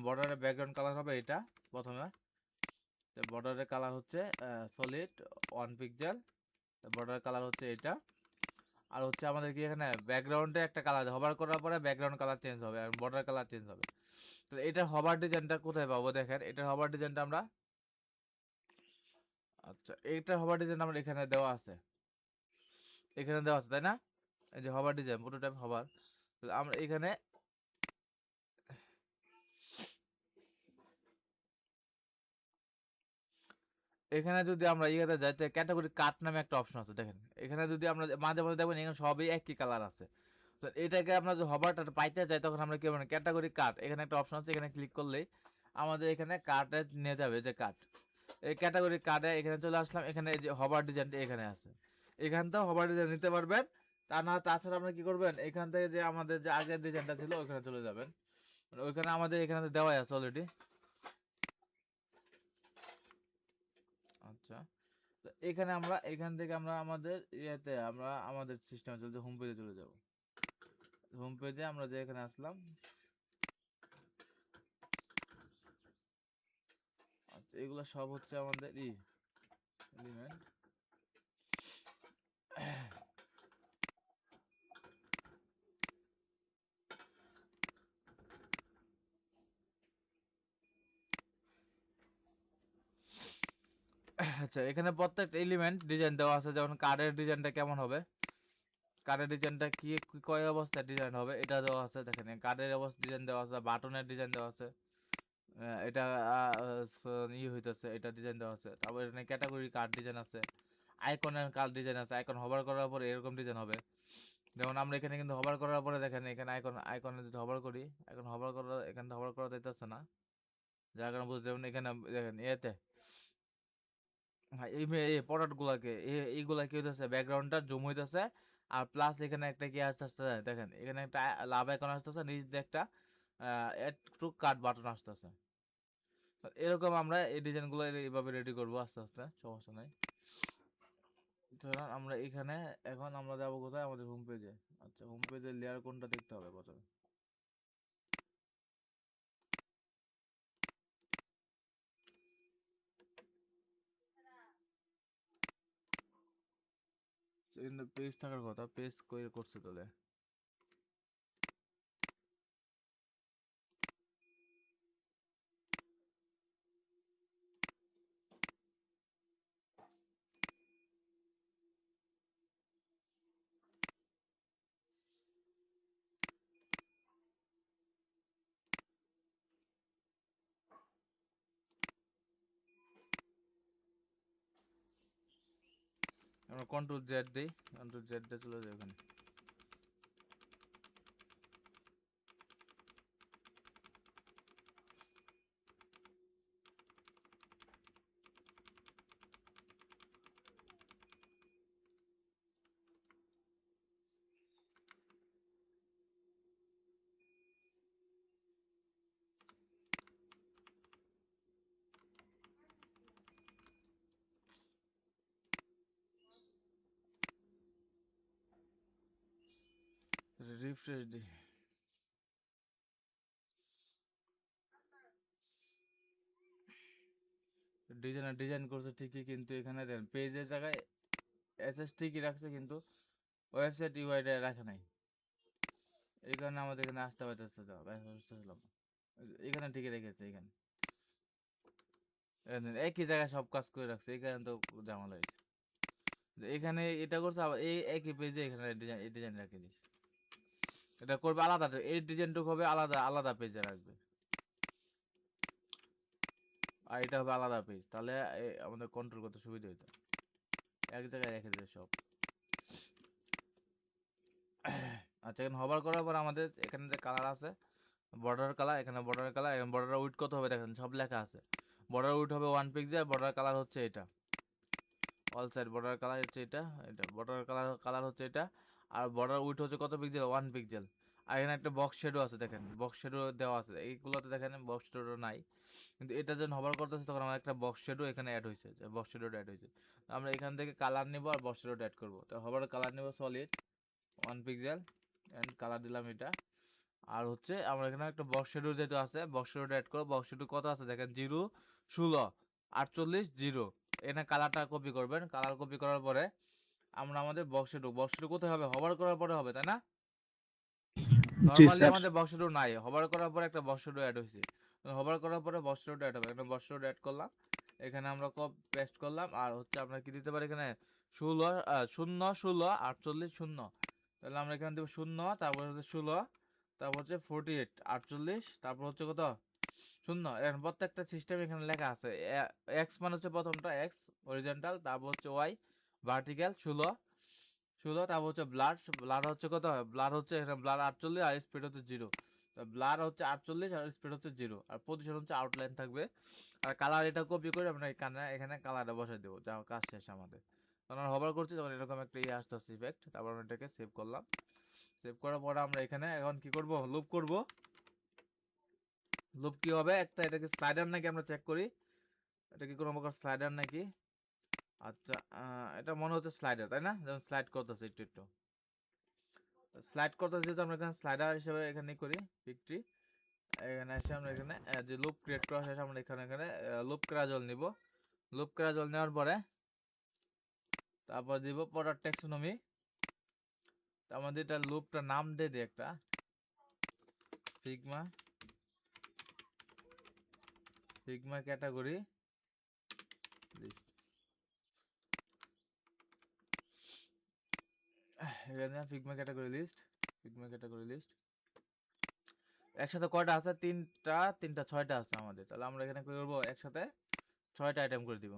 বর্ডারের ব্যাকগ্রাউন্ড কালার হবে এটা প্রথমে। তো বর্ডারের কালার হচ্ছে সলিড 1 পিক্সেল, বর্ডারের কালার হচ্ছে এটা। আর হচ্ছে আমাদের কি এখানে ব্যাকগ্রাউন্ডে একটা কালার, হবার করার পরে ব্যাকগ্রাউন্ড কালার চেঞ্জ হবে, আর বর্ডার কালার চেঞ্জ হবে। তো এটার হবার ডিজাইনটা কোথায় পাবো, দেখেন এটার হবার ডিজাইনটা আমরা, আচ্ছা এইটার হবার ডিজাইন আমরা এখানে দেওয়া আছে, এখানে দেওয়া আছে তাই না? এই যে হবার ডিজাইন, প্রোটোটাইপ হবার। আমরা এখানে এখানে যদি আমরা ইয়েতে যাই, তো ক্যাটাগরি কাট নামে একটা অপশন আছে, দেখেন এখানে যদি আমরা মাঝে মাঝে দেখবেন এখানে সবই একই কালার আছে। তো এটাকে আমরা যদি হবারটা পাইতে যাই, তখন আমরা কি করব, ক্যাটাগরি কাট, এখানে একটা অপশন আছে, এখানে ক্লিক করলেই আমাদের এখানে কার্ডে নিয়ে যাবে, যে কার্ড, এই ক্যাটাগরি কার্ডে এখানে চলে আসলাম। এখানে এই যে হবার ডিজাইনটা এখানে আছে, এখান থেকে হবার ডিজাইন নিতে পারবেন। তা না, তাছাড়া আপনারা কি করবেন, এখান থেকে যে আমাদের যে আগের ডিজাইনটা ছিল ওইখানে চলে যাবেন। মানে ওইখানে আমাদের এখানে দেওয়াই আছে অলরেডি। আচ্ছা, তো এখানে আমরা এখান থেকে আমরা আমাদের ইয়েতে আমরা আমাদের সিস্টেমে চলছে, হোম পেজে চলে যাব। হোম পেজে আমরা যে এখানে আসলাম। আচ্ছা, এগুলো সব হচ্ছে আমাদের এলিমেন্ট। আচ্ছা, এখানে প্রত্যেকটা এলিমেন্ট ডিজাইন দেওয়া আছে, যেমন কার্ডের ডিজাইনটা কেমন হবে, কার্ডের ডিজাইনটা কি কয় অবস্থায় ডিজাইন হবে এটা দেওয়া আছে। দেখেন কার্ডের অবস্থা ডিজাইন দেওয়া আছে, বাটনের ডিজাইন দেওয়া আছে, এটা হইতেছে, এটা ডিজাইন দেওয়া আছে। তারপর এখানে ক্যাটাগরি কার্ড ডিজাইন আছে, আইকনের কার্ড ডিজাইন আছে। আইকন হবার করার পরে এরকম ডিজাইন হবে। যেমন আমরা এখানে কিন্তু হবার করার পরে দেখেন এখানে আইকনে যদি হবার করি, এখন হবার করা, এখানে হবার করা যাইতেছে না, যার কারণে বুঝতে পারবেন। এখানে দেখেন এতে হ্যাঁ, এই প্রোডাক্ট গুলাকে এইগুলা কি হইতেছে, ব্যাকগ্রাউন্ডটা জুম হইতেছে। আর প্লাস এখানে একটা কি আসতেছে, দেখেন এখানে একটা লাভ আইকন আসতেছে, নিচ দিয়ে একটা এড টু কার্ট বাটন আসতেছে। এরকম আমরা এই ডিজাইনগুলো এইভাবে রেডি করবো আস্তে আস্তে, সমস্যা নাই। ধরুন আমরা এখানে এখন আমরা যাবো কোথায়, আমাদের হোম পেজে। আচ্ছা, হোম পেজের লেয়ার কোনটা দেখতে হবে প্রথমে। কিন্তু পেজ থাকার কথা, পেজ কই করছে তাহলে। আমরা কন্ট্রোল জেড দিই, কন্ট্রোল জেড দিয়ে চলে যাই ওখানে। রিফ্রেশ দিই। ডিজাইন করছে ঠিকই, কিন্তু এখানে দেন পেজের জায়গায় এসএস ঠিকই রাখছে, কিন্তু ওয়েবসাইট ইউআইডি রাখে নাই। এই কারণে আমাদের এখানে আসতে পারতেছিলাম। এখানে ঠিকই রেখেছে, এখানে একই জায়গায় সব কাজ করে রাখছে, এই কারণে তো ঝামেলা হয়েছে। এখানে এটা করছে, আবার এই একই পেজে এখানে এই ডিজাইন রেখে দিচ্ছে। এটা করবে আলাদা, এই ডিজাইনটুকু হবে আলাদা আলাদা পেজে রাখবে, আর এটা হবে আলাদা পেজ। তাহলে আমাদের কন্ট্রোল করতে সুবিধা হইতো, এক জায়গায় রেখে দেবে সব। আচ্ছা, এখানে হবার করার পর আমাদের এখানে যে কালার আছে, বর্ডার কালার, এখানে বর্ডার কালার, এখানে বর্ডার উইড কত হবে দেখেন, সব লেখা আছে। বর্ডার উইড হবে 1 পিক্সেল, বর্ডার কালার হচ্ছে এটা, অল সাইড বর্ডার কালার হচ্ছে এটা, বর্ডার কালার হচ্ছে এটা। আর বর্ডার উইড হচ্ছে কত পিক্সেল, 1 পিক্সেল। আর এখানে একটা বক্স শেডো আছে, দেখেন বক্স শেডো দেওয়া আছে। এইগুলোতে দেখেন বক্স শেডো নাই, কিন্তু এটা যখন হবার করতেছে তখন আমার একটা বক্স শেডো এখানে অ্যাড হয়েছে, বক্স শেডোটা অ্যাড হয়েছে। আমরা এখান থেকে কালার নিব আর বক্স শেডোটা অ্যাড করবো। তো হবার কালার নিব সলিড 1 পিক্সেল, এন্ড কালার দিলাম এটা। আর হচ্ছে আমরা এখানে একটা বক্স শেডো যেটা আছে, বক্স শেডোটা অ্যাড করব। বক্স শেডো কত আছে দেখেন, 0 16 48 0। এখানে কালারটা কপি করবেন। কালার কপি করার পরে আমরা আমাদের বক্স শেডো কোথায় হবে, হবার করার পরে হবে, তাই না? জি নরমালি স্যার। আমাদের বক্স শেডো নাই, হবার করার পরে একটা বক্স শেডো অ্যাড হয়েছে। হবার করার পরে বক্স শেডো অ্যাড হবে, এখানে বক্স শেডো অ্যাড করলাম, এখানে আমরা পেস্ট করলাম। আর হচ্ছে আমরা কি দিতে পারি এখানে, 16 0 16 48 0। তাহলে আমরা এখানে দেবো 0, তারপর হচ্ছে 16, তারপর হচ্ছে 48 48, তারপর হচ্ছে কত 0। এখন প্রত্যেকটা সিস্টেম এখানে লেখা আছে। এক্স মানে হচ্ছে প্রথমটা এক্স হরিজন্টাল, তারপর হচ্ছে ওয়াই ভার্টিক্যাল 16 16, তারপর হচ্ছে ব্লাড হচ্ছে কত, ব্লাড হচ্ছে এখানে ব্লাড 48, আর স্পিড হচ্ছে 0। তো ব্লার হচ্ছে 48 আর স্প্রেড হচ্ছে 0 আর পজিশন হচ্ছে আউটলাইন থাকবে। আর কালার এটা কপি করে আমরা এখানে কালারটা বসাই দেবো, যা কাজ শেষ আমাদের। তখন আমরা হোভার করছি তখন এরকম একটা ইয়ে আসতেছে ইফেক্ট। তারপর আমরা এটাকে সেভ করলাম। সেভ করার পরে আমরা এখানে এখন কি করব, লুপ করব। লুপ কি হবে, একটা এটাকে স্লাইডার নাকি আমরা চেক করি, এটা কি কোনো প্রকার স্লাইডার নাকি। আচ্ছা এটা মনে হচ্ছে স্লাইডার, তাই না? যেমন স্লাইড করতেছে একটু একটু স্লাইড করতেছে, যেহেতু আমরা এখানে স্লাইডার হিসেবে এখানে করি পিকটি। এখানে এসে আমরা এখানে যে লুপ ক্রিয়েট করা শেষ আমরা এখানে লুপ ক্রাজল নিব। লুপ ক্রাজল নেওয়ার পরে তারপর দিব প্রোডাক্ট ট্যাক্সোনমি। আমাদের এটা লুপটা নাম দিয়ে দিই একটা, ফিগমা ক্যাটাগরি লিস্ট। এখানে ফিগমা ক্যাটাগরি লিস্ট একসাথে কয়টা আছে, তিনটা 6টা আছে আমাদের। তাহলে আমরা এখানে কি করবো, একসাথে 6টা আইটেম করে দিব।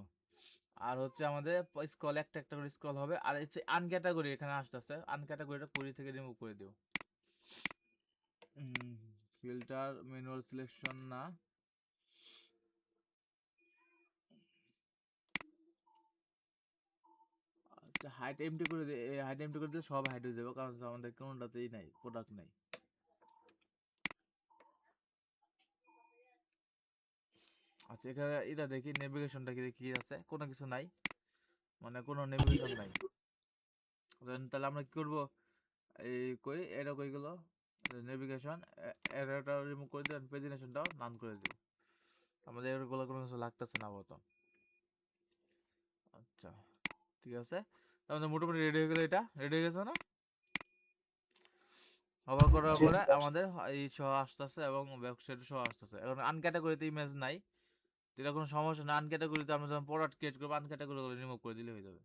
আর হচ্ছে আমাদের স্ক্রল একটা একটা করে স্ক্রল হবে। আর হচ্ছে আনক্যাটাগরি এখানে আসতেছে, আনক্যাটাগরিটা কুড়ি থেকে রিমুভ করে দিব। ফিল্টার ম্যানুয়াল সিলেকশন না, আচ্ছা হাইট এমটি করে দিই। হাইট এমটি করে দিলে সব হাইট হয়ে যাবে, কারণ আমাদের কোনোটাতেই নাই প্রোডাক্ট নাই। আচ্ছা এখানে এটা দেখি নেভিগেশনটা কি আছে, কোনো কিছু নাই, মানে কোনো নেভিগেশন নাই। তাহলে আমরা কি করব, এটা কই গেল নেভিগেশন, এরাটা রিমুভ করে দিই, পেজিনেশনটাও নান করে দিই। আমাদের এগুলো কোনো কিছু লাগতেছে না আপাতত। আচ্ছা ঠিক আছে, তাহলে মোটামুটি রেডি হয়ে গেল, এটা রেডি হয়ে গেছে না? হোভার করার জি পরে স্যার। আমাদের এই সহ আসতেছে এবং ওয়েবসাইট সহ আসতেছে। এখন আনক্যাটাগরিতে ইমেজ নাই, এটা কোনো সমস্যা না। আনক্যাটাগরিতে আমরা যখন প্রোডাক্ট ক্রিয়েট করবো আনক্যাটাগরি রিমুভ করে দিলে হয়ে যাবে।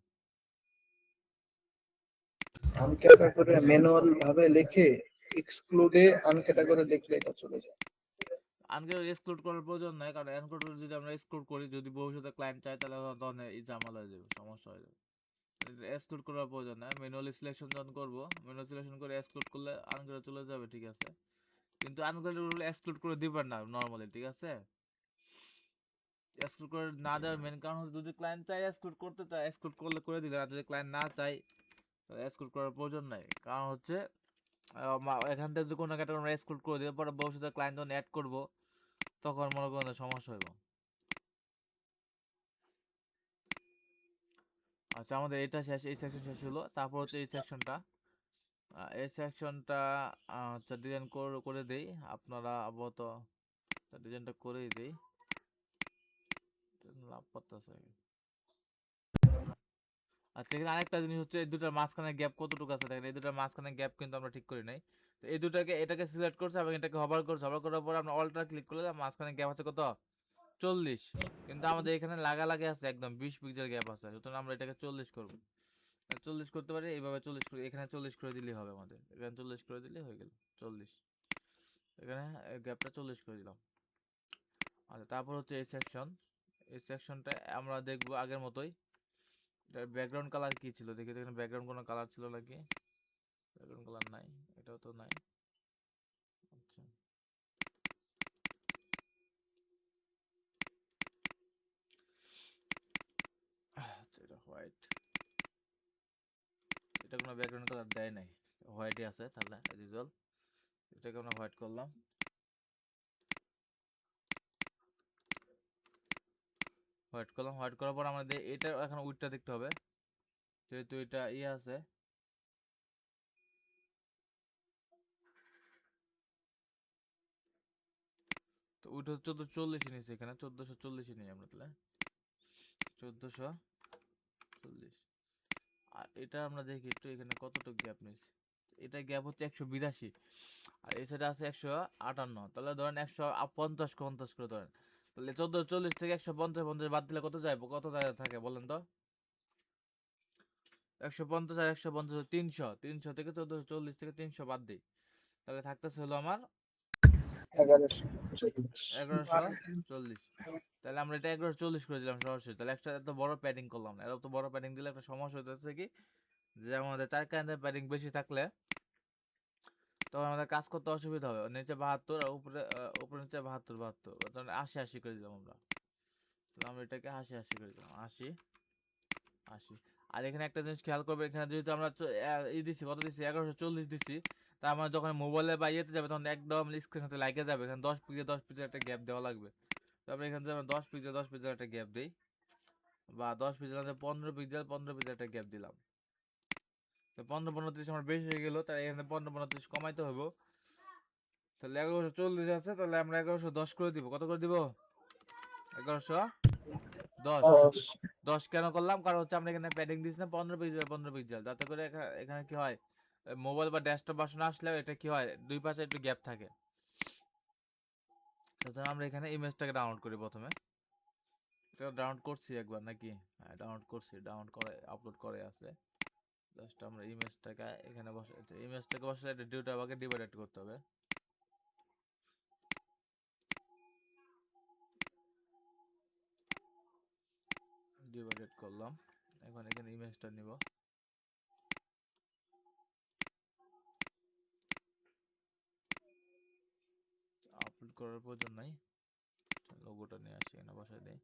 আনক্যাটাগরি ম্যানুয়াল ভাবে লিখে এক্সক্লুডে আনক্যাটাগরি লিখলে এটা চলে যায়। আনক্যাটাগরি এক্সক্লুড করার প্রয়োজন নাই, কারণ আনক্যাটাগরি যদি আমরা এক্সক্লুড করি, যদি ভবিষ্যতে ক্লায়েন্ট চায় তাহলে তখন এই ঝামেলা হয়ে যাবে, সমস্যা হয়ে যাবে। এক্সক্লুড করার প্রয়োজন নাই। ম্যানুয়ালি সিলেকশন যখন করবো, ম্যানুয়াল সিলেকশন করে এক্সক্লুড করলে আনক্যাটাগরি চলে যাবে, ঠিক আছে। কিন্তু আনক্যাটাগরি এক্সক্লুড করে দিবেন না নরমালি, ঠিক আছে। এক্সক্লুড করে না দেওয়ার মেন কারণ হচ্ছে, যদি ক্লায়েন্ট চায় এক্সক্লুড করতে, তা এক্সক্লুড করলে করে দিলে, আর যদি ক্লায়েন্ট না চায় তাহলে এক্সক্লুড করার প্রয়োজন নাই। কারণ হচ্ছে এখান থেকে যদি কোনো ক্যাটাগরি আমরা এক্সক্লুড করে দিই, পরে ভবিষ্যতে ক্লায়েন্ট যখন অ্যাড করবো তখন মনে করেন সমস্যা হইব। আচ্ছা আমাদের এটা শেষ, এই সেকশন শেষ হলো। তারপর হচ্ছে এই সেকশনটা আচ্ছা ডিজাইন করে দেই। আপনারা আপাতত ডিজাইনটা করেই দেই, লাভ করতেছে। আচ্ছা এখানে আরেকটা জিনিস হচ্ছে, এই দুটার মাঝখানে গ্যাপ কতটুকু আছে দেখেন। এই দুটার মাঝখানে গ্যাপ কিন্তু আমরা ঠিক করি নাই। তো এই এটাকে সিলেক্ট করছে এবং এটাকে হোভার করছে। হোভার করার পর আমরা অল্টার ক্লিক করলে মাঝখানে গ্যাপ আছে কত, 40। কিন্তু আমাদের এখানে লাগালাগি আছে একদম 20 পিক্সেল গ্যাপ আছে, সুতরাং আমরা এটাকে 40 করব। 40 করতে পারি এইভাবে, 40 করে এখানে 40 করে দিলেই হবে আমাদের। এখানে 40 করে দিলেই হয়ে গেল 40। এখানে গ্যাপটা 40 করে দিলাম। আচ্ছা তারপর হচ্ছে এই সেকশনটা আমরা দেখবো আগের মতোই। এটার ব্যাকগ্রাউন্ড কালার কি ছিল দেখি, এখানে ব্যাকগ্রাউন্ড কোনো কালার ছিল নাকি? ব্যাকগ্রাউন্ড কালার নাই, এটাও তো নাই। আচ্ছা আচ্ছা এটা হোয়াইট, এটা কোনো ব্যাকগ্রাউন্ড কালার দেয় নাই, হোয়াইটই আছে। তাহলে রিজলভ, এটাকে আমরা হোয়াইট করলাম। হোয়াইট করার পর আমাদের এটা এখন উইডটা দেখতে হবে, যেহেতু এটা ইয়ে আছে। তো উইড হচ্ছে 1440 নিয়েছি, এখানে 1440 নিই আমরা তাহলে, 1440। আর এটা আমরা দেখি একটু এখানে কতটুকু গ্যাপ নিয়েছি। এটা গ্যাপ হচ্ছে 182, আর এই সাইডে আছে 158। তাহলে ধরেন 150 করে ধরেন। তাহলে 1440 থেকে 150 বাদ দিলে কত যায়, কত থাকে বলেন তো? 150 আর 150 300, 300 থেকে 1440 থেকে 300 বাদ দিই, তাহলে থাকতেছে হলো আমার 1140। 1140। তাহলে আমরা এটা 1140 করে দিলাম সরাসরি। তাহলে একটা এত বড় প্যাডিং করলাম না, এত বড় প্যাডিং দিলে একটা সমস্যা হইতেছে কি, যে আমাদের চার কানের প্যাডিং বেশি থাকলে তখন আমাদের কাজ করতে অসুবিধা হবে, নিচে 72 আর উপরে উপরে নিচে 72 তখন 80 করে দিলাম আমরা। তাহলে আমরা এটাকে 80 করে দিলাম, 80। আর এখানে একটা জিনিস খেয়াল করবে, এখানে যেহেতু আমরা দিচ্ছি, কত দিচ্ছি, 1140 দিচ্ছি, তা আমার যখন মোবাইলে বা ইয়েতে যাবে তখন একদম স্ক্রিন সাথে লাগে যাবে, এখানে 10 পিক্সেল একটা গ্যাপ দেওয়া লাগবে। তারপরে এখানে যদি আমরা 10 পিক্সেল একটা গ্যাপ দিই, বা 10 পিক্সেল 15 পিক্সেল একটা গ্যাপ দিলাম, তো 15 15 30 আমার বেশি হয়ে গেল, তাই এখানে 15 15 30 কমাইতে হবে। তাহলে 1140 আছে, তাহলে আমরা 1110 করে দিব। কত করে দিব? 1110। 10 কেন করলাম? কারণ হচ্ছে আমরা এখানে প্যাডিং দিচ্ছি না 15 পিক্সেল, যাতে করে এখানে কি হয়, মোবাইল বা ডেস্কটপ ভার্সন আসলেও এটা কি হয়, দুই পাশে একটু গ্যাপ থাকে। সুতরাং আমরা এখানে ইমেজটাকে ডাউনলোড করি প্রথমে। এটা ডাউনলোড করছি একবার নাকি? হ্যাঁ, ডাউনলোড করছি, ডাউনলোড করে আপলোড করে আছে। জাস্ট আমরা ইমেজটাকে এখানে বসালে এটা দুটো ভাগে ডিভাইড করতে হবে। ডিভাইড করলাম, এখন এখানে ইমেজটা নিব। আপলোড করার প্রয়োজন নাই, লোগোটা নিয়ে আসি, এখানে বসাই দেই।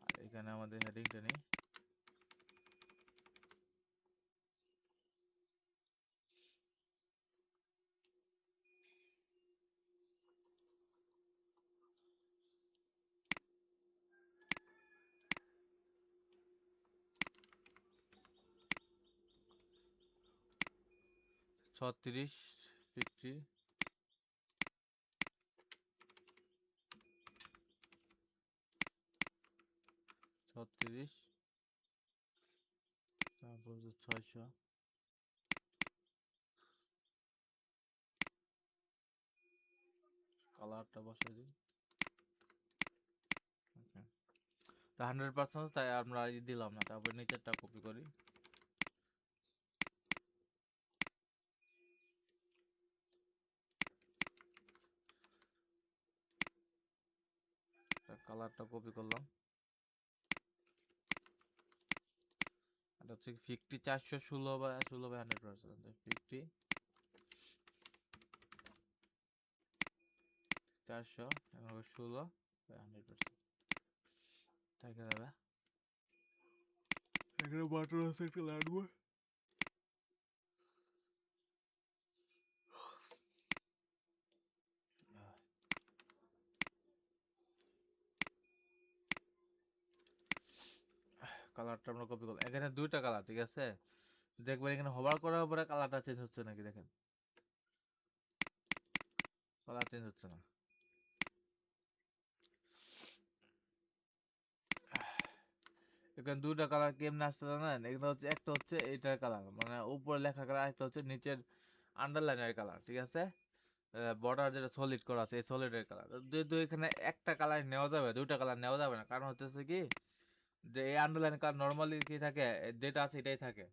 আর এখানে আমাদের হেডিংটা নেই। ছত্রিশ 50 36, তারপর হচ্ছে 600। কালারটা বসাই দিই। ওকে, তো 100%, তাই আমরা দিলাম না। তারপর নিচেরটা কপি করি, কালারটা কপি করলাম। এটা হচ্ছে 50 416 বা 100%, 50 416 100% থেকে যাবে। এখানে বাটন আছে, একটা লাগবে। কালারটা আমরা কপি করলাম, এখানে দুইটা কালার, ঠিক আছে? দেখবেন এখানে হোভার করার পরে কালারটা চেঞ্জ হচ্ছে নাকি, দেখেন কালার চেঞ্জ হচ্ছে না। এখানে দুইটা কালার কেমনে আসছে জানেন? এখানে হচ্ছে একটা হচ্ছে এইটার কালার, মানে উপরে লেখা কালার, একটা হচ্ছে নিচের আন্ডারলাইনের কালার, ঠিক আছে? বর্ডার যেটা সলিড করা আছে, এই সলিডের কালার। যেহেতু এখানে একটা কালার নেওয়া যাবে, দুইটা কালার নেওয়া যাবে না, কারণ হচ্ছে কি, যে এই আন্ডারলাইন কালার নর্মালি কি থাকে, যেটা আছে এটাই থাকে।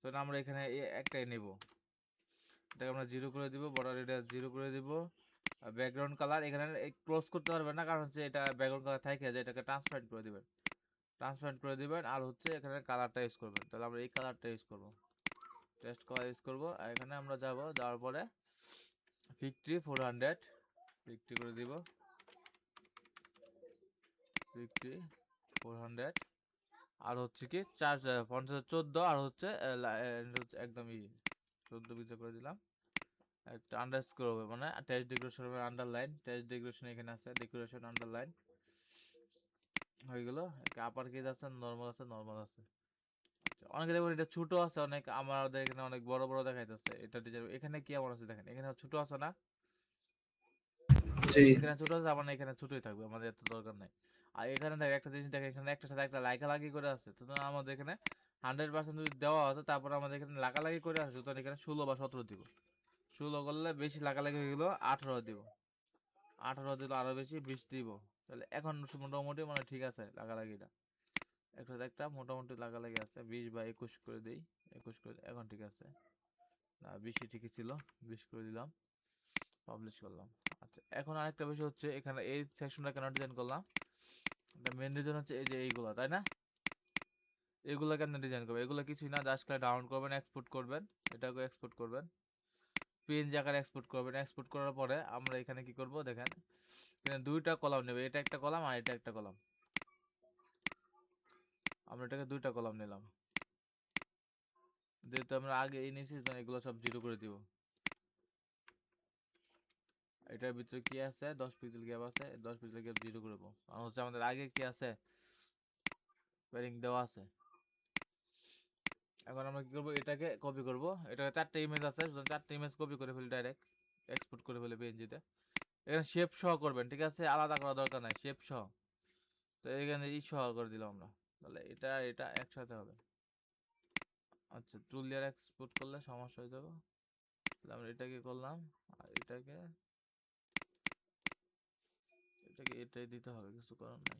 তো আমরা এখানে একটাই নেব, এটাকে আমরা 0 করে দিব, বর্ডার এটা 0 করে দিব। ব্যাকগ্রাউন্ড কালার এখানে ক্লোজ করতে পারবেন না, কারণ হচ্ছে এটা ব্যাকগ্রাউন্ড কালার থাকে, যে এটাকে ট্রান্সপারেন্ট করে দিবেন, আর হচ্ছে এখানে কালারটা ইউজ করবেন। তাহলে আমরা এই কালারটা ইউজ করব, টেস্ট কালার ইউজ করব। আর এখানে আমরা যাওয়ার পরে 50 400 50 করে দিব, 50 400। আর হচ্ছে কি 14, আর হচ্ছে একদম 14 পিক্সেল করে দিলাম। একটা আন্ডারস্কোর হবে, মানে টেক্সট ডেকোরেশন হবে, আন্ডারলাইন টেক্সট ডেকোরেশন এখানে আছে, ডেকোরেশন আন্ডারলাইন হয়ে গেল। আপার কেস আছে, নর্মাল আছে, নর্মাল আছে। আচ্ছা, অনেকে দেখবেন এটা ছোট আছে, অনেক আমাদের এখানে অনেক বড় বড় দেখাইতেছে। এটা ডিজাইন এখানে কি এমন আছে দেখেন, এখানে ছোট আছে না, জি এখানে ছোট আছে, আমার এখানে ছোটই থাকবে, আমাদের এত দরকার নাই। আর এখানে দেখ একটা জিনিস দেখেন, এখানে একটা সাথে একটা লাগালাগি করে আছে, তো আমাদের এখানে 100% যদি দেওয়া আছে, তারপর আমাদের এখানে লাগালাগি করে আছে, তো এখানে 16 বা 17 দিব। 16 করলে বেশি লাগালাগি হয়ে গেল, 18 দিব। 18 দিলে আরো বেশি, 20 দিব। তাহলে এখন মোটামুটি মানে ঠিক আছে লাগালাগিটা, একটা একটা মোটামুটি লাগালাগি আছে। 20 বা 21 করে দেই, 21 করে এখন ঠিক আছে না, 20ই ঠিকই ছিল, 20 করে দিলাম, পাবলিশ করলাম। আচ্ছা, এখন আরেকটা বিষয় হচ্ছে, এখানে এই সেকশনটা কেন ডিজাইন করলাম, এটা মেন রিজন হচ্ছে এই যে এইগুলা, তাই না? এগুলা কেন ডিজাইন করবেন? এগুলা কিছুই না, জাস্ট খালি ডাউনলোড করবেন, এক্সপোর্ট করবেন, এটাকে এক্সপোর্ট করবেন, পিএনজি আকারে এক্সপোর্ট করবেন। এক্সপোর্ট করার পরে আমরা এখানে কি করব দেখেন, এখানে দুইটা কলাম নেবে, এটা একটা কলাম আর এটা একটা কলাম। আমরা এটাকে দুইটা কলাম নিলাম, যেহেতু আমরা আগে এই নিয়েছি এগুলো সব জিরো করে দিব। এটার ভিতরে কি আছে, 10 পিক্সেল গ্যাপ আছে, 10 পিক্সেল গ্যাপ জিরো করবো, কারণ হচ্ছে আমাদের আগে কি আছে, প্যারিং দেওয়া আছে। এখন আমরা কি করবো, এটাকে কপি করব, এটাকে 4টা ইমেজ আছে, সুতরাং 4টা ইমেজ কপি করে ফেলি, ডাইরেক্ট এক্সপোর্ট করে ফেলি পিএনজিতে। এখানে শেপ সহ করবেন, ঠিক আছে, আলাদা করা দরকার নাই, শেপ সহ। তো এখানে ই সহ করে দিলাম আমরা, তাহলে এটা এটা একসাথে হবে। আচ্ছা, টুল লেয়ার এক্সপোর্ট করলে সমস্যা হয়ে যাবে, তাহলে আমরা এটাকে করলাম, আর এটাকে এটাকে এটাই দিতে হবে, কিছু করার নাই।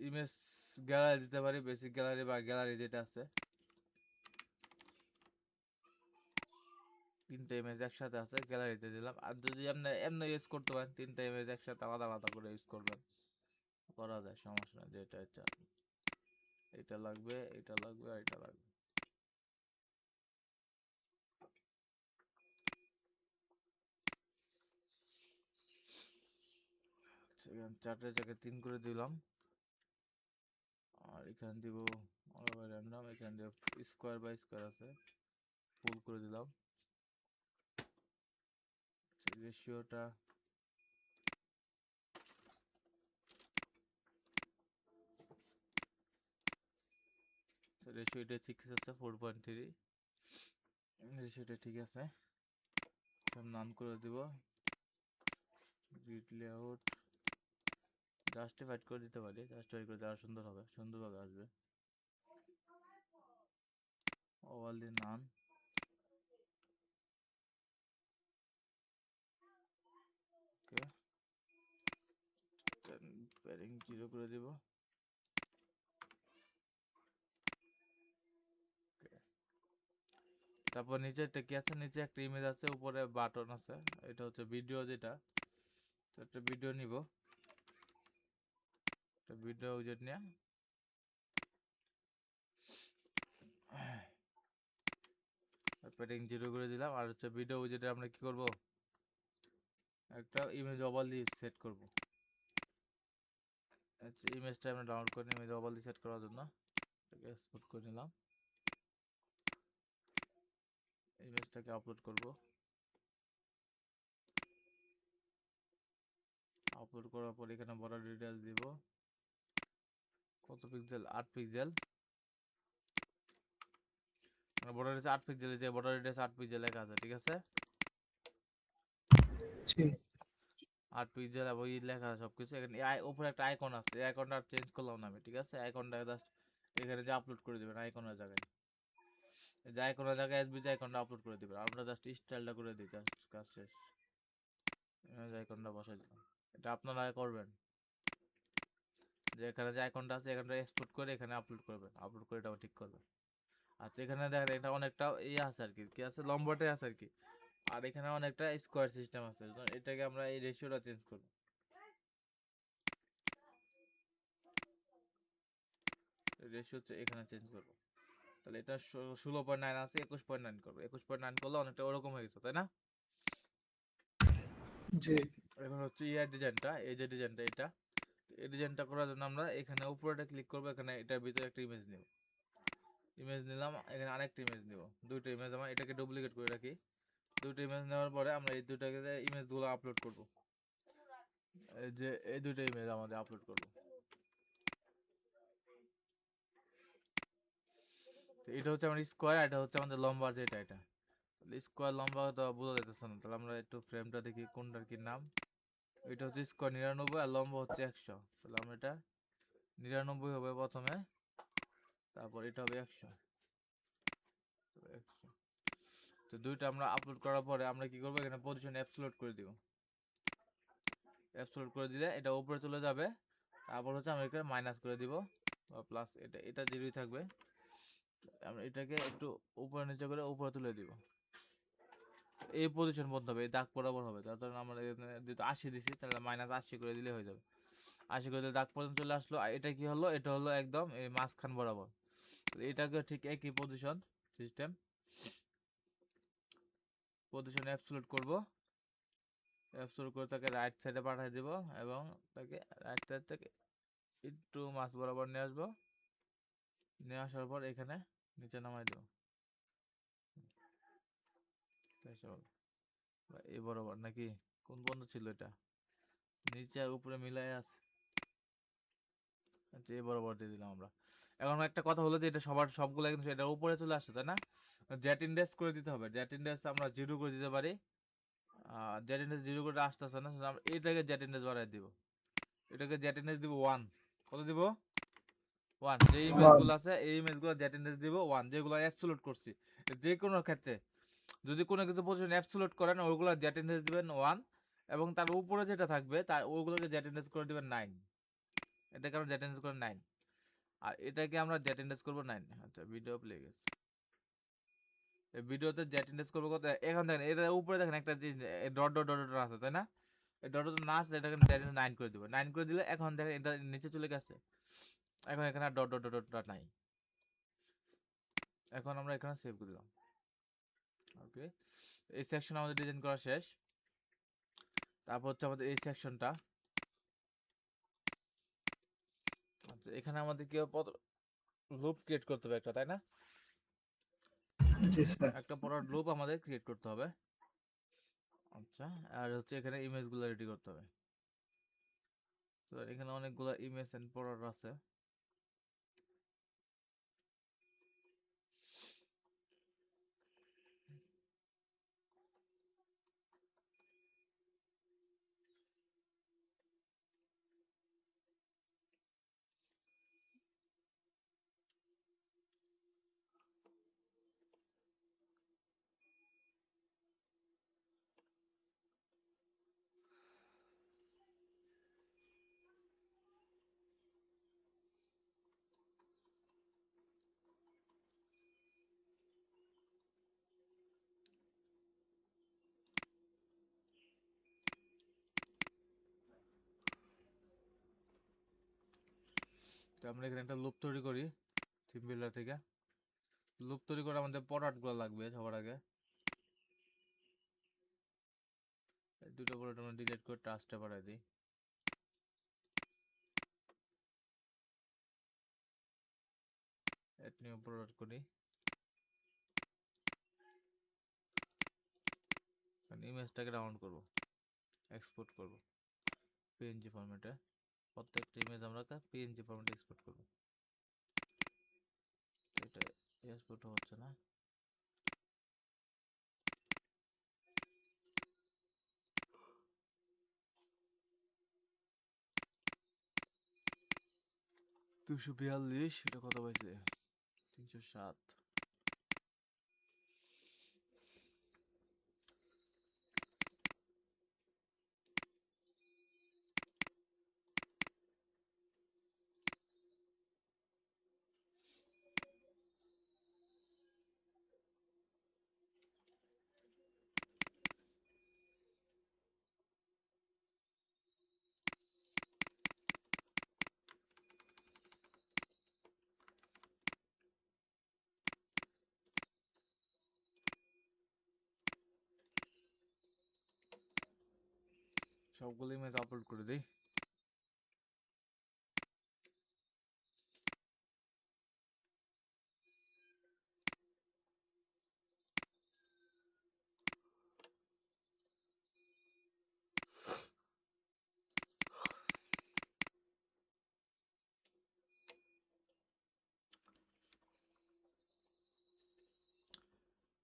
ইমেজ গ্যালারি দিতে পারি, বেসিক গ্যালারি বা গ্যালারি যেটা আছে, 3টা ইমেজ একসাথে আছে, গ্যালারিতে দিলাম। আর যদি আপনি এমনি ইউজ করতে পারেন, 3টা ইমেজ একসাথে আলাদা আলাদা করে ইউজ করবেন, করা যায়, সমস্যা নেই। যেটা এটা এটা লাগবে, এটা লাগবে, আর এটা লাগবে। এখানে 4-এর জায়গায় 3 করে দিলাম, আর এখানে দিব অল ওভার র্যান্ডম, এখানে দিব স্কোয়ার বাই স্কোয়ার আছে, ফুল করে দিলাম। রেশিওটা রেশিওটা ঠিক আছে, 4.3 রেশিওটা ঠিক আছে। সব নান করে দিব, গ্রিড লেআউট জাস্টিফাইড করে দিতে পারি, জাস্টিফাইড করে দেওয়া সুন্দর হবে, সুন্দরভাবে আসবে। ওভাল দি নান, ওকে, প্যারিং 0 করে দিব। তারপর নিচেরটা কি আছে, নিচে একটা ইমেজ আছে, উপরে বাটন আছে, এটা হচ্ছে ভিডিও, যেটা তো একটা ভিডিও নিব, একটা ভিডিও উইজেট নিয়ে প্যাডিং 0 করে দিলাম। আর হচ্ছে ভিডিও উইজেটে আমরা কি করব, একটা ইমেজ ওভারলি সেট করব। আচ্ছা, ইমেজটা আমরা ডাউনলোড করে ইমেজ ওভারলি সেট করার জন্য এটাকে এক্সপোর্ট করে নিলাম, ইমেজটাকে আপলোড করব। আপলোড করার পর এখানে বর্ডার ডিটেইলস দিব, কত পিক্সেল, 8 পিক্সেল, মানে বর্ডার ডিটেইলস 8 পিক্সেল, যে বর্ডার ডিটেইলস 8 পিক্সেল লেখা আছে, ঠিক আছে, জি 8 পিক্সেল এবং ই লেখা আছে সবকিছু। এখানে উপরে একটা আইকন আছে, এই আইকনটা চেঞ্জ করলাম না আমি, ঠিক আছে, আইকনটা জাস্ট এখানে যে আপলোড করে দিবেন আইকনের জায়গায়, এই যে আইকনের জায়গায় এসবিজি আইকনটা আপলোড করে দিবেন। আমরা জাস্ট স্টাইলটা করে দিই, জাস্ট কাজ শেষ, ইমেজ আইকনটা বসাই দিলাম। এটা আপনারা করবেন, যে এখানে যে আইকনটা আছে এখানটা এক্সপোর্ট করে এখানে আপলোড করবেন, আপলোড করে এটাও ঠিক করবেন। আচ্ছা, এখানে দেখেন এটা অনেকটা ইয়ে আছে আর কি, কি আছে, লম্বাটে আছে আর কি, আর এখানে অনেকটা স্কোয়ার সিস্টেম আছে, তো এটাকে আমরা এই রেশিওটা চেঞ্জ করব। রেশিও হচ্ছে এখানে চেঞ্জ করব, তাহলে এটা 16.9 আছে, 21.9 করবো, 21.9 করলে অনেকটা ওরকম হয়ে গেছে, তাই না? জি এখন হচ্ছে ইয়ার ডিজাইনটা, এই যে ডিজাইনটা, এটা এই ডিজাইনটা করার জন্য আমরা এখানে উপরেটা ক্লিক করবো, এখানে এটার ভিতরে একটা ইমেজ নিব, ইমেজ নিলাম, এখানে আরেকটা ইমেজ নিব, দুইটা ইমেজ, আমার এটাকে ডুপ্লিকেট করে রাখি। দুইটা ইমেজ নেওয়ার পরে আমরা এই দুটাকে ইমেজগুলো আপলোড করব, এই যে এই দুটো ইমেজ আমাদের আপলোড করব। তো এটা হচ্ছে আমাদের স্কোয়ার, এটা হচ্ছে আমাদের লম্বা, যেটা এটা স্কোয়ার লম্বা তো বোঝা যাইতেছে না, তাহলে আমরা একটু ফ্রেমটা দেখি কোনটার কি নাম। এটা হচ্ছে স্কোয়ার 99 আর লম্বা হচ্ছে 100, তাহলে আমরা এটা 99 হবে প্রথমে, তারপর এটা হবে 100, 100। তো দুইটা আমরা আপলোড করার পরে আমরা কি করবো, এখানে পজিশন অ্যাবসলিউট করে দিব। অ্যাবসলিউট করে দিলে এটা উপরে চলে যাবে। তারপর হচ্ছে আমরা এখানে মাইনাস করে দিব বা প্লাস, এটা জিরোই থাকবে। আমরা এটাকে একটু উপরে নিচে করে উপরে তুলে দিব। এই পজিশন বলতে হবে, এই দাগ বরাবর হবে। তার কারণ আমরা এখানে যেহেতু 80 দিছি, তাহলে -80 করে দিলে হয়ে যাবে। 80 করে দিলে দাগ পর্যন্ত চলে আসলো। আর এটা কি হলো, এটা হলো একদম এই মাঝখান বরাবর। এটাকে ঠিক একই পজিশন সিস্টেম, পজিশন অ্যাবসলিউট করব। অ্যাবসলিউট করে তাকে রাইট সাইডে পাঠিয়ে দিব এবং তাকে রাইট সাইড থেকে একটু মাঝ বরাবর নিয়ে আসবো। নিয়ে আসার পর এখানে নিচে নামাই দেব। এই বরাবর নাকি কোন বন্ধ ছিল, এটা নিচে আর উপরে মিলাই আছে। আচ্ছা, এই বরাবর দিয়ে দিলাম আমরা। এখন একটা কথা হলো যে এটা সবগুলো কিন্তু এটার উপরে চলে আসছে, তাই না? জেট ইন্ডেক্স করে দিতে হবে। জেট ইন্ডেক্স আমরা 0 করে দিতে পারি। জেট ইন্ডেক্স 0 করে আসতেছে না, আমরা এটাকে জেট ইন্ডেক্স বাড়াই দিব। এটাকে জেট ইন্ডেক্স দিব 1। কত দিব? 1। যে ইমেজগুলো আছে এই ইমেজগুলো জেট ইন্ডেক্স দিব 1, যেগুলো অ্যাবসলিউট করছি। যে কোনো ক্ষেত্রে যদি কোনো কিছু পজিশন অ্যাবসলিউট করেন, ওইগুলো জেট ইন্ডেক্স দিবেন 1, এবং তার উপরে যেটা থাকবে তার ওইগুলোকে জেট ইন্ডেক্স করে দিবেন 9। এটাকে আমরা জেট ইন্ডেক্স করে 9, আর এটাকে আমরা জেট ইন্ডেক্স করব 9। আচ্ছা, ভিডিও প্লে গেছে। এই ভিডিওতে জেট ইন্ডেক্স করব কত? এখন দেখেন এর উপরে দেখেন একটা জিনিস ডট ডট ডট ডট আছে, তাই না? এই ডট ডট না আসলে এটাকে জেট ইন্ডেক্স 9 করে দিব। 9 করে দিলে এখন দেখেন এটা নিচে চলে গেছে। এখন এখানে ডট ডট ডট ডট নাই। এখন আমরা এখানে সেভ করে দিলাম। ওকে, এই সেকশন আমাদের ডিজাইন করা শেষ। তারপর হচ্ছে আমাদের এই সেকশনটা। আচ্ছা, এখানে আমাদের কি লুপ ক্রিয়েট করতে হবে একটা, তাই না? জি স্যার। একটা পড়ার লুপ আমাদের ক্রিয়েট করতে হবে। আচ্ছা, আর হচ্ছে এখানে ইমেজগুলো রেডি করতে হবে। তো এখানে অনেকগুলো ইমেজ এন্ড পড়ার আছে। তো আমরা এখানে একটা লুপ তৈরি করি থিম বিল্ডার থেকে। লুপ তৈরি করে আমাদের প্রোডাক্টগুলো লাগবে সবার আগে। এই দুটো প্রোডাক্ট আমরা ডিলিট করে ট্রাস্টে পাঠিয়ে দিই। এড নিউ প্রোডাক্ট করি। ইমেজটাকে ডাউনলোড করব, এক্সপোর্ট করব পিএনজি ফরম্যাটে। প্রত্যেকটা ইমেজ আমরা পিএনজি ফরম্যাটে এক্সপোর্ট করব। এটা এক্সপোর্ট হচ্ছে না। দুশো 42, এটা কত পাইছে? 307। সবগুলো ইমেজ আপলোড করে দিই।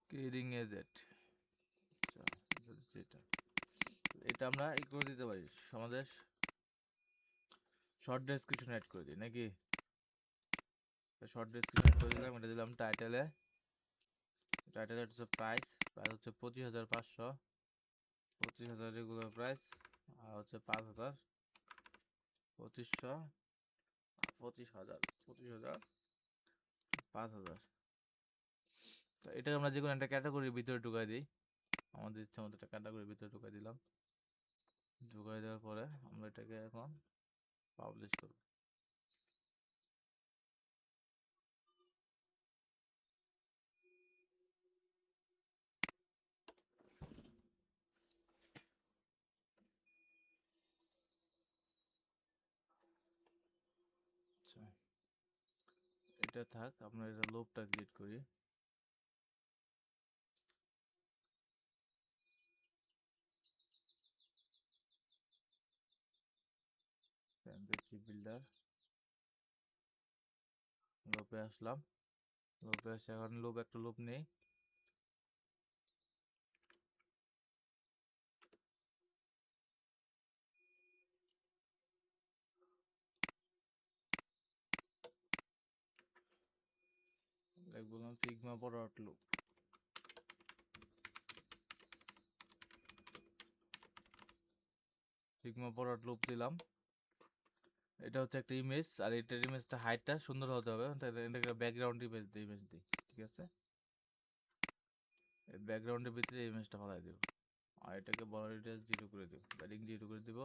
কিডিং এজেট। আচ্ছা, এটা এটা আমরা ই করে দিতে পারি, আমাদের শর্ট ডেসক্রিপশন অ্যাড করে দিই নাকি? শর্ট ডেসক্রিপশন অ্যাড করে দিলাম। এটা দিলাম টাইটেলে। টাইটেলে হচ্ছে প্রাইস প্রাইস হচ্ছে 25,500, 25,000 রেগুলার প্রাইস, আর হচ্ছে 5,000, 2500, 25,000, 25,000, 5,000। তো এটা আমরা যে কোনো একটা ক্যাটাগরির ভিতরে ঢুকাই দিই, আমাদের ইচ্ছা মতো একটা ক্যাটাগরির ভিতরে ঢুকাই দিলাম। ঢুকাই দেওয়ার পরে আমরা এটাকে এখন পাবলিশ করব। আচ্ছা, এটা থাক, আমরা এটা লোভটা ক্রিয়েট করি। দেখি বিল্ডার, লোপে আসলাম, লোপে আসে এখন লোপ একটা লোপ নেই। বললাম Figma forward loop, Figma forward loop দিলাম। এটা হচ্ছে একটা ইমেজ, আর এটার ইমেজটা হাইটটা সুন্দর হতে হবে, এটাকে ব্যাকগ্রাউন্ড ইমেজ দিই, ঠিক আছে। এই ব্যাকগ্রাউন্ডের ভিতরে ইমেজটা ফলাই দেব, আর এটাকে বর্ডার রেডিয়াস 0 করে দেব, প্যাডিং 0 করে দিব।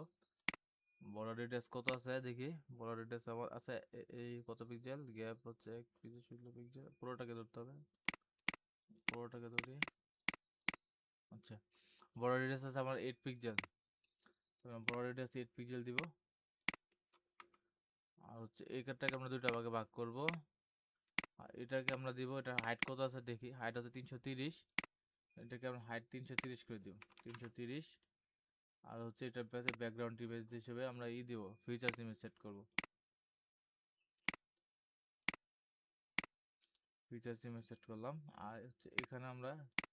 বর্ডার রেডিয়াস কত আছে দেখি, বর্ডার রেডিয়াস আমার আছে এই কত পিক্সেল, গ্যাপ হচ্ছে 1 পিক্সেল 16 পিক্সেল, পুরোটাকে ধরতে হবে, পুরোটাকে ধরি। আচ্ছা, বর্ডার রেডিয়াস আছে আমার 8 পিক্সেল, বর্ডার রেডিয়াস 8 পিক্সেল দিব। আর হচ্ছে এই কার্ডটাকে আমরা দুইটা ভাগে ভাগ করব, আর এটাকে আমরা দিব, এটা হাইট কত আছে দেখি, হাইট আছে 330, এটাকে আমরা হাইট 330 করে দিব, 330। আর হচ্ছে এটা ব্যাকগ্রাউন্ড ইমেজ হিসেবে আমরা দিব, ফিচার্স ইমেজ সেট করব, ফিচার্স ইমেজ সেট করলাম। আর হচ্ছে এখানে আমরা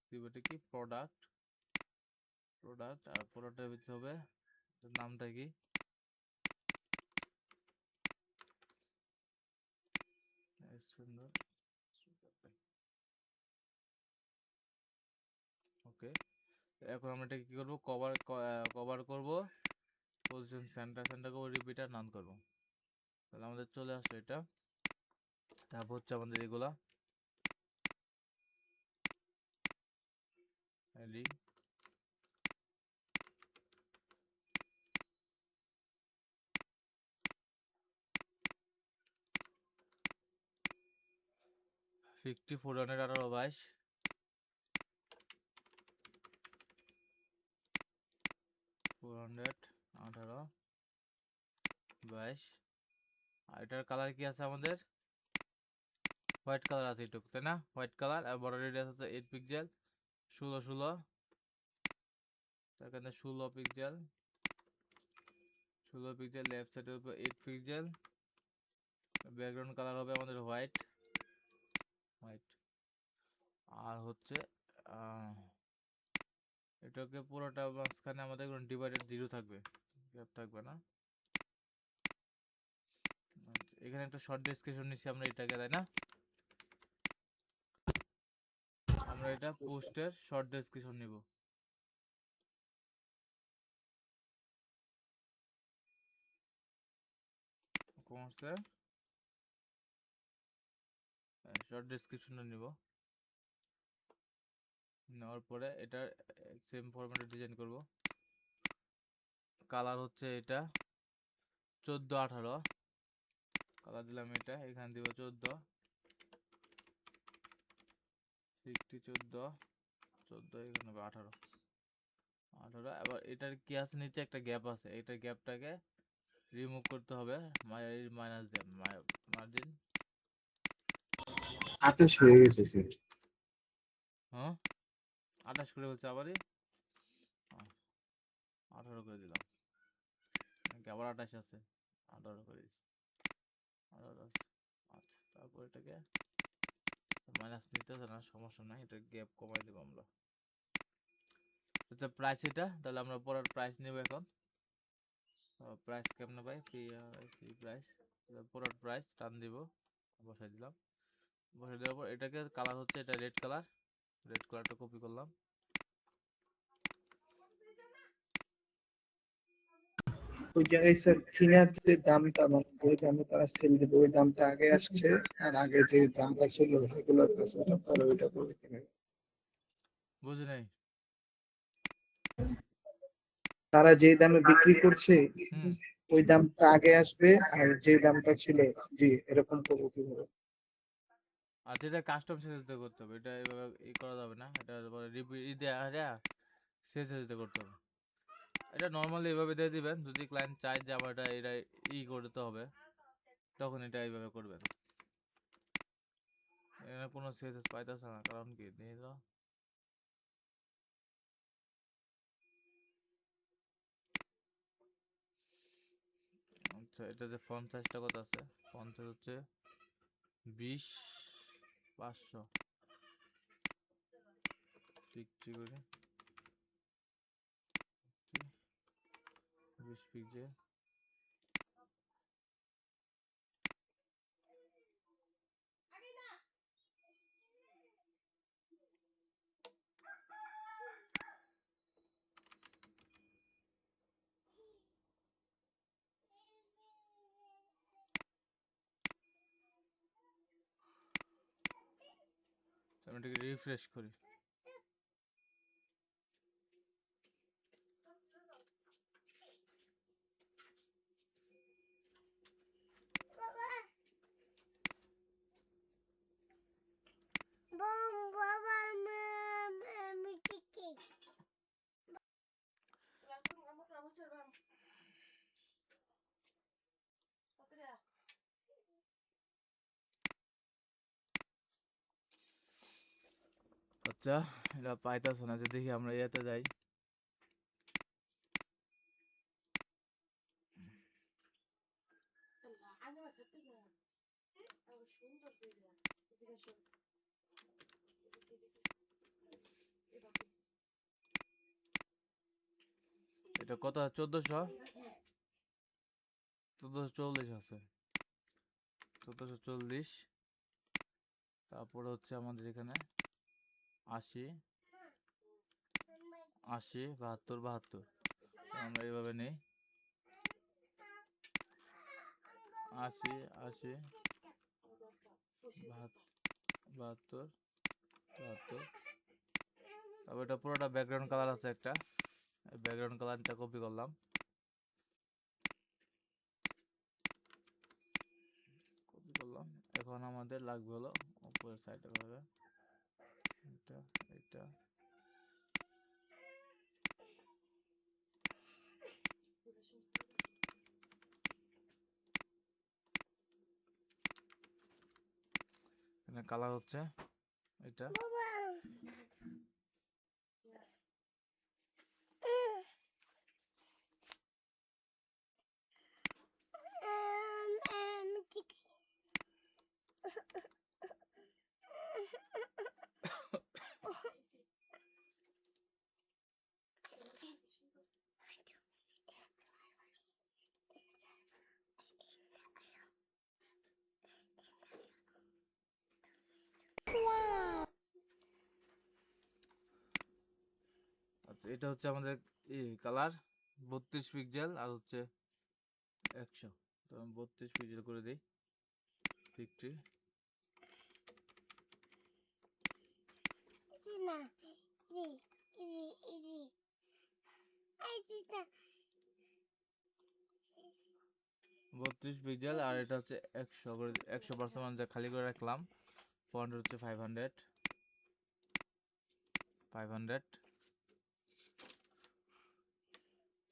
দিব এটা কি প্রোডাক্ট, আর প্রোডাক্টের ভিতরে হবে নামটা কি, সুন্দর, ওকে। এখন আমরা এটাকে কি করব, কভার করব, পজিশন সেন্টার করব, রিপিটার নান করব। তাহলে আমাদের চলে আসলো এটা। তারপর হচ্ছে আমাদের এগুলা 418 22। আর এটার কালার কি আছে আমাদের, হোয়াইট কালার আছে এইটুকু, তাই না, হোয়াইট কালার। আর বর্ডার রেডিয়াস আছে 8 পিক্সেল, 16 তার কারণে 16 পিক্সেল, 16 পিক্সেল, লেফট সাইডের উপর 8 পিক্সেল। ব্যাকগ্রাউন্ড কালার হবে আমাদের হোয়াইট, আর হচ্ছে এটাকে পুরোটা মাঝখানে আমাদের ডিভাইডেড 0 থাকবে, গ্যাপ থাকবে না। এখানে একটা শর্ট ডেসক্রিপশন নিচ্ছি আমরা এটাকে, তাই না, আমরা এটা পোস্টের শর্ট ডেসক্রিপশন নিব। কমার্সে শর্ট ডেসক্রিপশনটা নিব, নেওয়ার পরে এটা সেম ফরম্যাটে ডিজাইন করব। কালার হচ্ছে এটা 14-18, কালার দিলাম এটা, এখানে দিব 14, 14, এখানে হবে 18। আবার এটার কি আছে, নিচে একটা গ্যাপ আছে, এটা গ্যাপটাকে রিমুভ করতে হবে, মাইনাস দিয়ে মার্জিন। 28 হয়ে গেছে স্যার। হ্যাঁ 28 করে বলছে, আবারই 18 করে দিলাম, নাকি আবার 28 আছে, 18 করে দিচ্ছি, 18 আছে। আচ্ছা, তারপর এটাকে মাইনাস নিতে হবে না, সমস্যা নাই, এটা গ্যাপ কমাই দেবো আমরা। আচ্ছা, প্রাইস এটা, তাহলে আমরা পরের প্রাইস নেব এখন। প্রাইস কেমনে পাই, ফ্রি প্রাইস, পরের প্রাইস টান দিব, বসাই দিলাম। বসাই দেওয়ার পর এটাকে কালার হচ্ছে এটা রেড কালারটা কপি করলাম, ওই জায়গায় স্যার কিনার যে দামটা মানে যে দামে তারা সেল দেবে ওই দামটা আগে আসছে, আর আগে যে দামটা ছিল সেগুলোর কাছে তারা ওইটা করে কিনে। বুঝি নাই। তারা যে দামে বিক্রি করছে হুম। ওই দামটা আগে আসবে, আর যে দামটা ছিল, জি এরকম করবো কিভাবে? আচ্ছা, এটা কাস্টম সেন্স দিয়ে করতে হবে, এটা এভাবে করা যাবে না, এটা পরে সেন্স দিয়ে করতে হবে। এটা নর্মালি এভাবে দিয়ে দিবেন, যদি ক্লায়েন্ট চায় যে আমার এটা করতে হবে, তখন এটা এইভাবে করবেন। এখানে কোনো সেন্স পাইতেছে না, কারণ কি দিয়ে দাও। আচ্ছা, এটা যে ফন্ট সাইজটা কত আছে, ফন্ট সাইজ হচ্ছে 20/500 50 করে 20 পিক্সেল। আমি এটাকে রিফ্রেশ করি। আচ্ছা, এটা পাইতেছে না, যে দেখি আমরা ইয়েতে যাই। এটা কত? 1440 আছে, 1440। তারপরে হচ্ছে আমাদের এখানে 80 80 72 72। আমরা এইভাবে নেই, 80 80 72 72। তারপর এটা পুরোটা ব্যাকগ্রাউন্ড কালার আছে একটা, ব্যাকগ্রাউন্ড কালারটা কপি করলাম, এখন আমাদের লাগবে হলো উপরের সাইডে ভাবে এটা এটা। এখানে কালার হচ্ছে এটা। আচ্ছা, এটা হচ্ছে আমাদের কালার 32 পিক্সেল আর হচ্ছে 100। তো আমি 32 পিক্সেল করে দিই 50। না জি জি জি এই জিটা 32 পিক্সেল আর এটা হচ্ছে 100 করে, 100% যা খালি করে রাখলাম। ফন্ট হচ্ছে 500 500।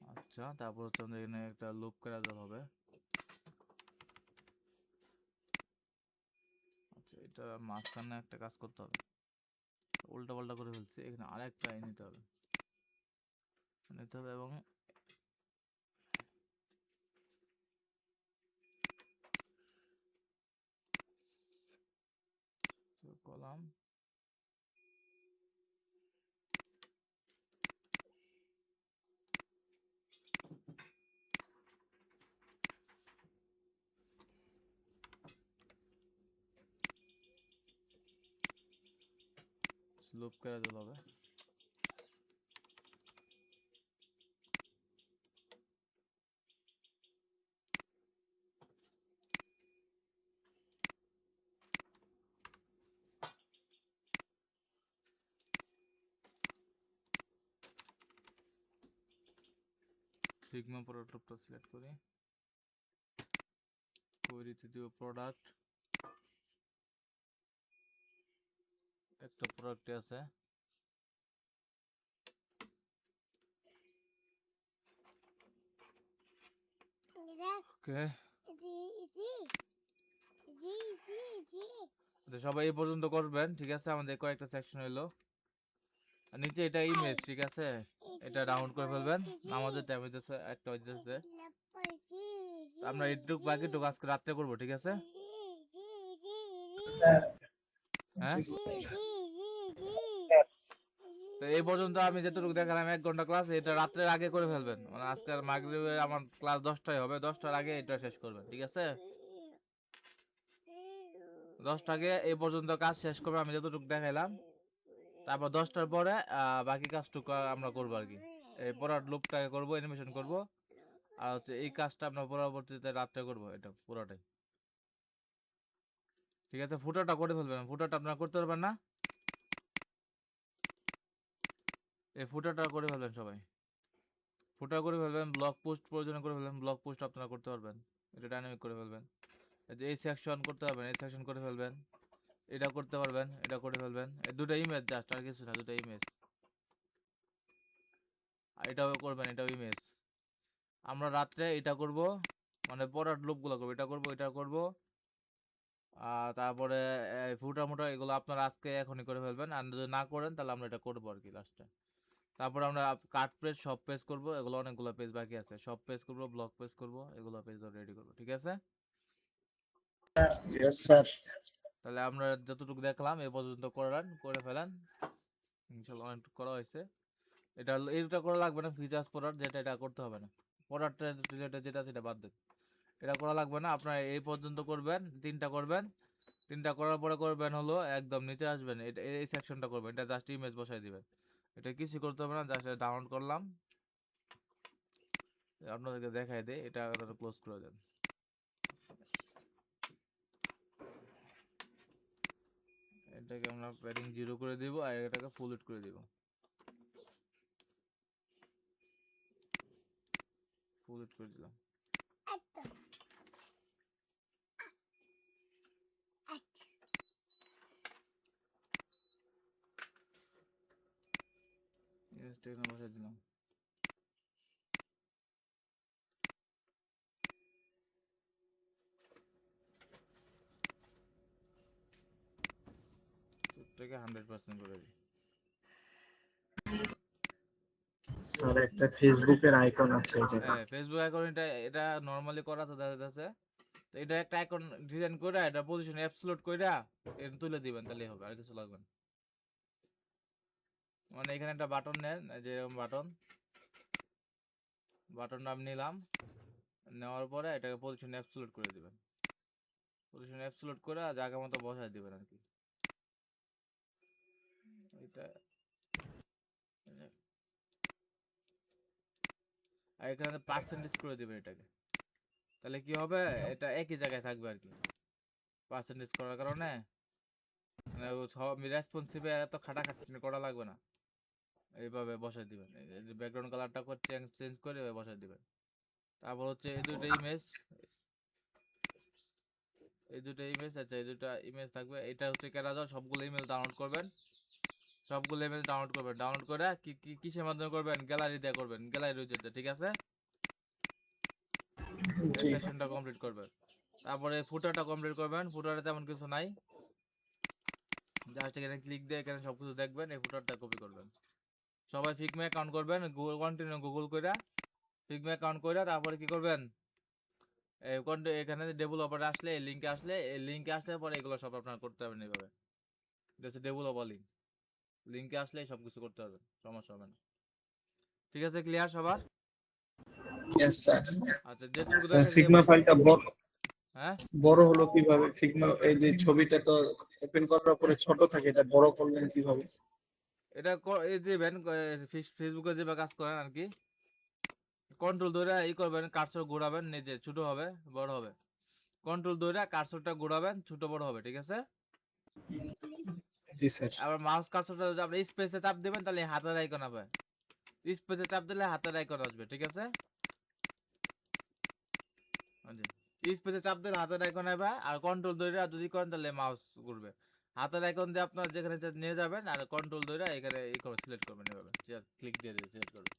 আচ্ছা, তারপর হচ্ছে আমাদের এখানে একটা লুপ করা হবে। আচ্ছা, এটা মাঝখানে একটা কাজ করতে হবে, উল্টা পাল্টা করে ফেলছি, এখানে আরেকটা নিতে হবে এবং কলাম। লুপ করে হবে। ফিগমা প্রোডাক্ট টুলটা সিলেক্ট করি, কোয়েরিতে দিব প্রোডাক্ট, একটা প্রোডাক্ট আছে, ওকে। সবাই এই পর্যন্ত করবেন, ঠিক আছে? আমাদের কয়েকটা সেকশন হইলো, আর নিচে এটা ইমেজ, ঠিক আছে? এটা ডাউনলোড করে ফেলবেন, আমাদের টাইম হইতেছে একটা হইতেছে, আমরা এইটুক বাকিটুকু আজকে রাত্রে করবো, ঠিক আছে? হ্যাঁ, তো এই পর্যন্ত আমি যেটুকু দেখালাম 1 ঘন্টা ক্লাস, এটা রাত্রের আগে করে ফেলবেন, মানে আজকের মাগরিবে আমার ক্লাস 10টায় হবে, 10টার আগে এটা শেষ করবেন, ঠিক আছে? 10টা আগে এই পর্যন্ত কাজ শেষ করবে আমি যতটুকু দেখাইলাম, তারপর 10টার পরে বাকি কাজটুকু আমরা করবো আর কি। এই পড়ার লুপটাকে করবো, অ্যানিমেশন করব, আর হচ্ছে এই কাজটা আমরা পরবর্তীতে রাত্রে করবো, এটা পুরোটাই, ঠিক আছে? ফুটারটা করে ফেলবেন, ফুটারটা আপনারা করতে পারবেন না, এই ফুটারটা করে ফেলবেন সবাই, ফুটার করে ফেলবেন, ব্লগ পোস্ট প্রয়োজনে করে ফেলবেন, ব্লগ পোস্ট আপনারা করতে পারবেন, এটা ডাইনামিক করে ফেলবেন, এই সেকশন করতে পারবেন, এই সেকশন করে ফেলবেন, এটা করতে পারবেন, এটা করে ফেলবেন, এই দুটো ইমেজ জাস্ট, আর কিছু না, দুটো ইমেজ, আর এটাও করবেন, এটাও ইমেজ। আমরা রাত্রে এটা করব, মানে পরের লুপগুলো করবো, এটা করব, এটা করব, আর তারপরে ফুটা মুটা এগুলো আপনারা আজকে এখনই করে ফেলবেন, আর যদি না করেন তাহলে আমরা এটা করবো আর কি লাস্টে। তারপরে আমরা কাট পেজ, সব পেজ করব, এগুলো অনেকগুলো পেজ বাকি আছে, সব পেজ করব, ব্লগ পেজ করব, এগুলো পেজ রেডি করব, ঠিক আছে? Yes sir. তাহলে আমরা যতটুকু দেখলাম এই পর্যন্ত করে ফেলেন, ইনশাআল্লাহ অনেক করা হয়েছে। এটা করা লাগবে না, ফিচার্স পড়ার যেটা, এটা করতে হবে না, পড়ারটা রিলেটেড যেটা সেটা বাদ দেন, এটা করা লাগবে না। আপনারা এই পর্যন্ত করবেন, 3টা করবেন, 3টা করার পরে করবেন হলো একদম নিচে আসবেন, এটা এই সেকশনটা করবেন, এটা জাস্ট ইমেজ বসাই দিবেন, এটা কিছু করতে হবে না, জাস্ট ডাউনলোড করলাম, আপনাদেরকে দেখাই দেই, এটা ক্লোজ করে দেন। এটাকে আমরা প্যাডিং 0 করে দিব, আর এটাকে ফুল উইডথ করে দিব, ফুল উইডথ করে দিলাম। ইমেজটা এখানে বসাই দিলাম, এটাকে 100% করে দিই। স্যার একটা ফেসবুকের আইকন আছে এটা। হ্যাঁ, ফেসবুক অ্যাকাউন্ট, এটা নরমালি করা আছে দেখা যাচ্ছে, তো এটা একটা অ্যাকাউন্ট ডিজাইন করে এটা পজিশন অ্যাবসলিউট কইরা এটা তুলে দিবেন, তাহলেই হবে, আর কিছু লাগবে না। মানে এখানে একটা বাটন নেন, যে বাটনটা আমি নিলাম, নেওয়ার পরে এটাকে পজিশন অ্যাবসলিউট করে দিবেন, পজিশন অ্যাবসলিউট করে জায়গা মতো বসায় দিবেন আর কি। এটা আর এখানে পার্সেন্টেজ করে দিবেন এটাকে, তাহলে কি হবে, এটা একই জায়গায় থাকবে আর কি, পার্সেন্টেজ করার কারণে মানে সব রেসপন্সিভে এত খাটাখাটনি করা লাগবে না, এইভাবে বসাই দিবেন, ব্যাকগ্রাউন্ড কালারটা করে চেঞ্জ করে বসাই দিবেন। তারপর হচ্ছে এই দুটো ইমেজ, আচ্ছা এই দুটো ইমেজ থাকবে, এটা হচ্ছে ক্যারাজল, সবগুলো ইমেজ ডাউনলোড করবেন, ডাউনলোড করে কিসের মাধ্যমে করবেন, গ্যালারি দিয়ে করবেন, গ্যালারি উইজেটে, ঠিক আছে? এই জি সেকশনটা কমপ্লিট করবেন, তারপরে ফুটারটা কমপ্লিট করবেন, ফুটারে তেমন কিছু নাই, জাস্ট এখানে ক্লিক দিয়ে এখানে সবকিছু দেখবেন, এই ফুটারটা কপি করবেন, সবাই ফিগমা অ্যাকাউন্ট করবেন, গুগল কন্টিনিউ গুগল কইরা ফিগমা অ্যাকাউন্ট কইরা, তারপরে কি করবেন, এখানে ডেভেলপার আসলে এই লিংকে আসলে পরে এগুলো সব আপনারা করতে পারবেন এইভাবে, এটা হচ্ছে ডেভেলপার লিংকে আসলে সব কিছু করতে পারবেন, সমস্যা হবে না, ঠিক আছে? ক্লিয়ার সবার? Yes sir. আচ্ছা, যেটুকু স্যার দেখাইছি ফিগমা ফাইলটা হ্যাঁ, বড় হলো কিভাবে? ফিগমা এই যে ছবিটা তো ওপেন করার পরে ছোট থাকে, এটা বড় করলেন কিভাবে? এটা এই দিবেন, ফেসবুকে যেভাবে কাজ করেন আর কি, কন্ট্রোল ধরে করবেন, কার্সর ঘোরাবেন, নিজে ছোট হবে বড় হবে, কন্ট্রোল ধরে কার্সরটা ঘোরাবেন, ছোট বড় হবে, ঠিক আছে? জি স্যার। আবার মাউস কার্সরটা যদি আপনি স্পেসে চাপ দিবেন তাহলে হাতের আইকন হবে, স্পেসে চাপ দিলে হাতের আইকন আসবে, ঠিক আছে? স্পেসে চাপ দিলে হাতের আইকন আসবে, আর কন্ট্রোল ধরে যদি করেন তাহলে মাউস ঘুরবে। হাতের আইকন দিয়ে আপনার যেখানে নিয়ে যাবেন, আর কন্ট্রোল ধরে এখানে এই করে সিলেক্ট করবেন, এভাবে ক্লিক দিয়ে দিয়ে সিলেক্ট করবেন।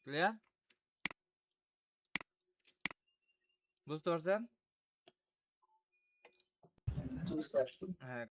ক্লিয়ার? বুঝতে পারছেন? জি স্যার। হ্যাঁ।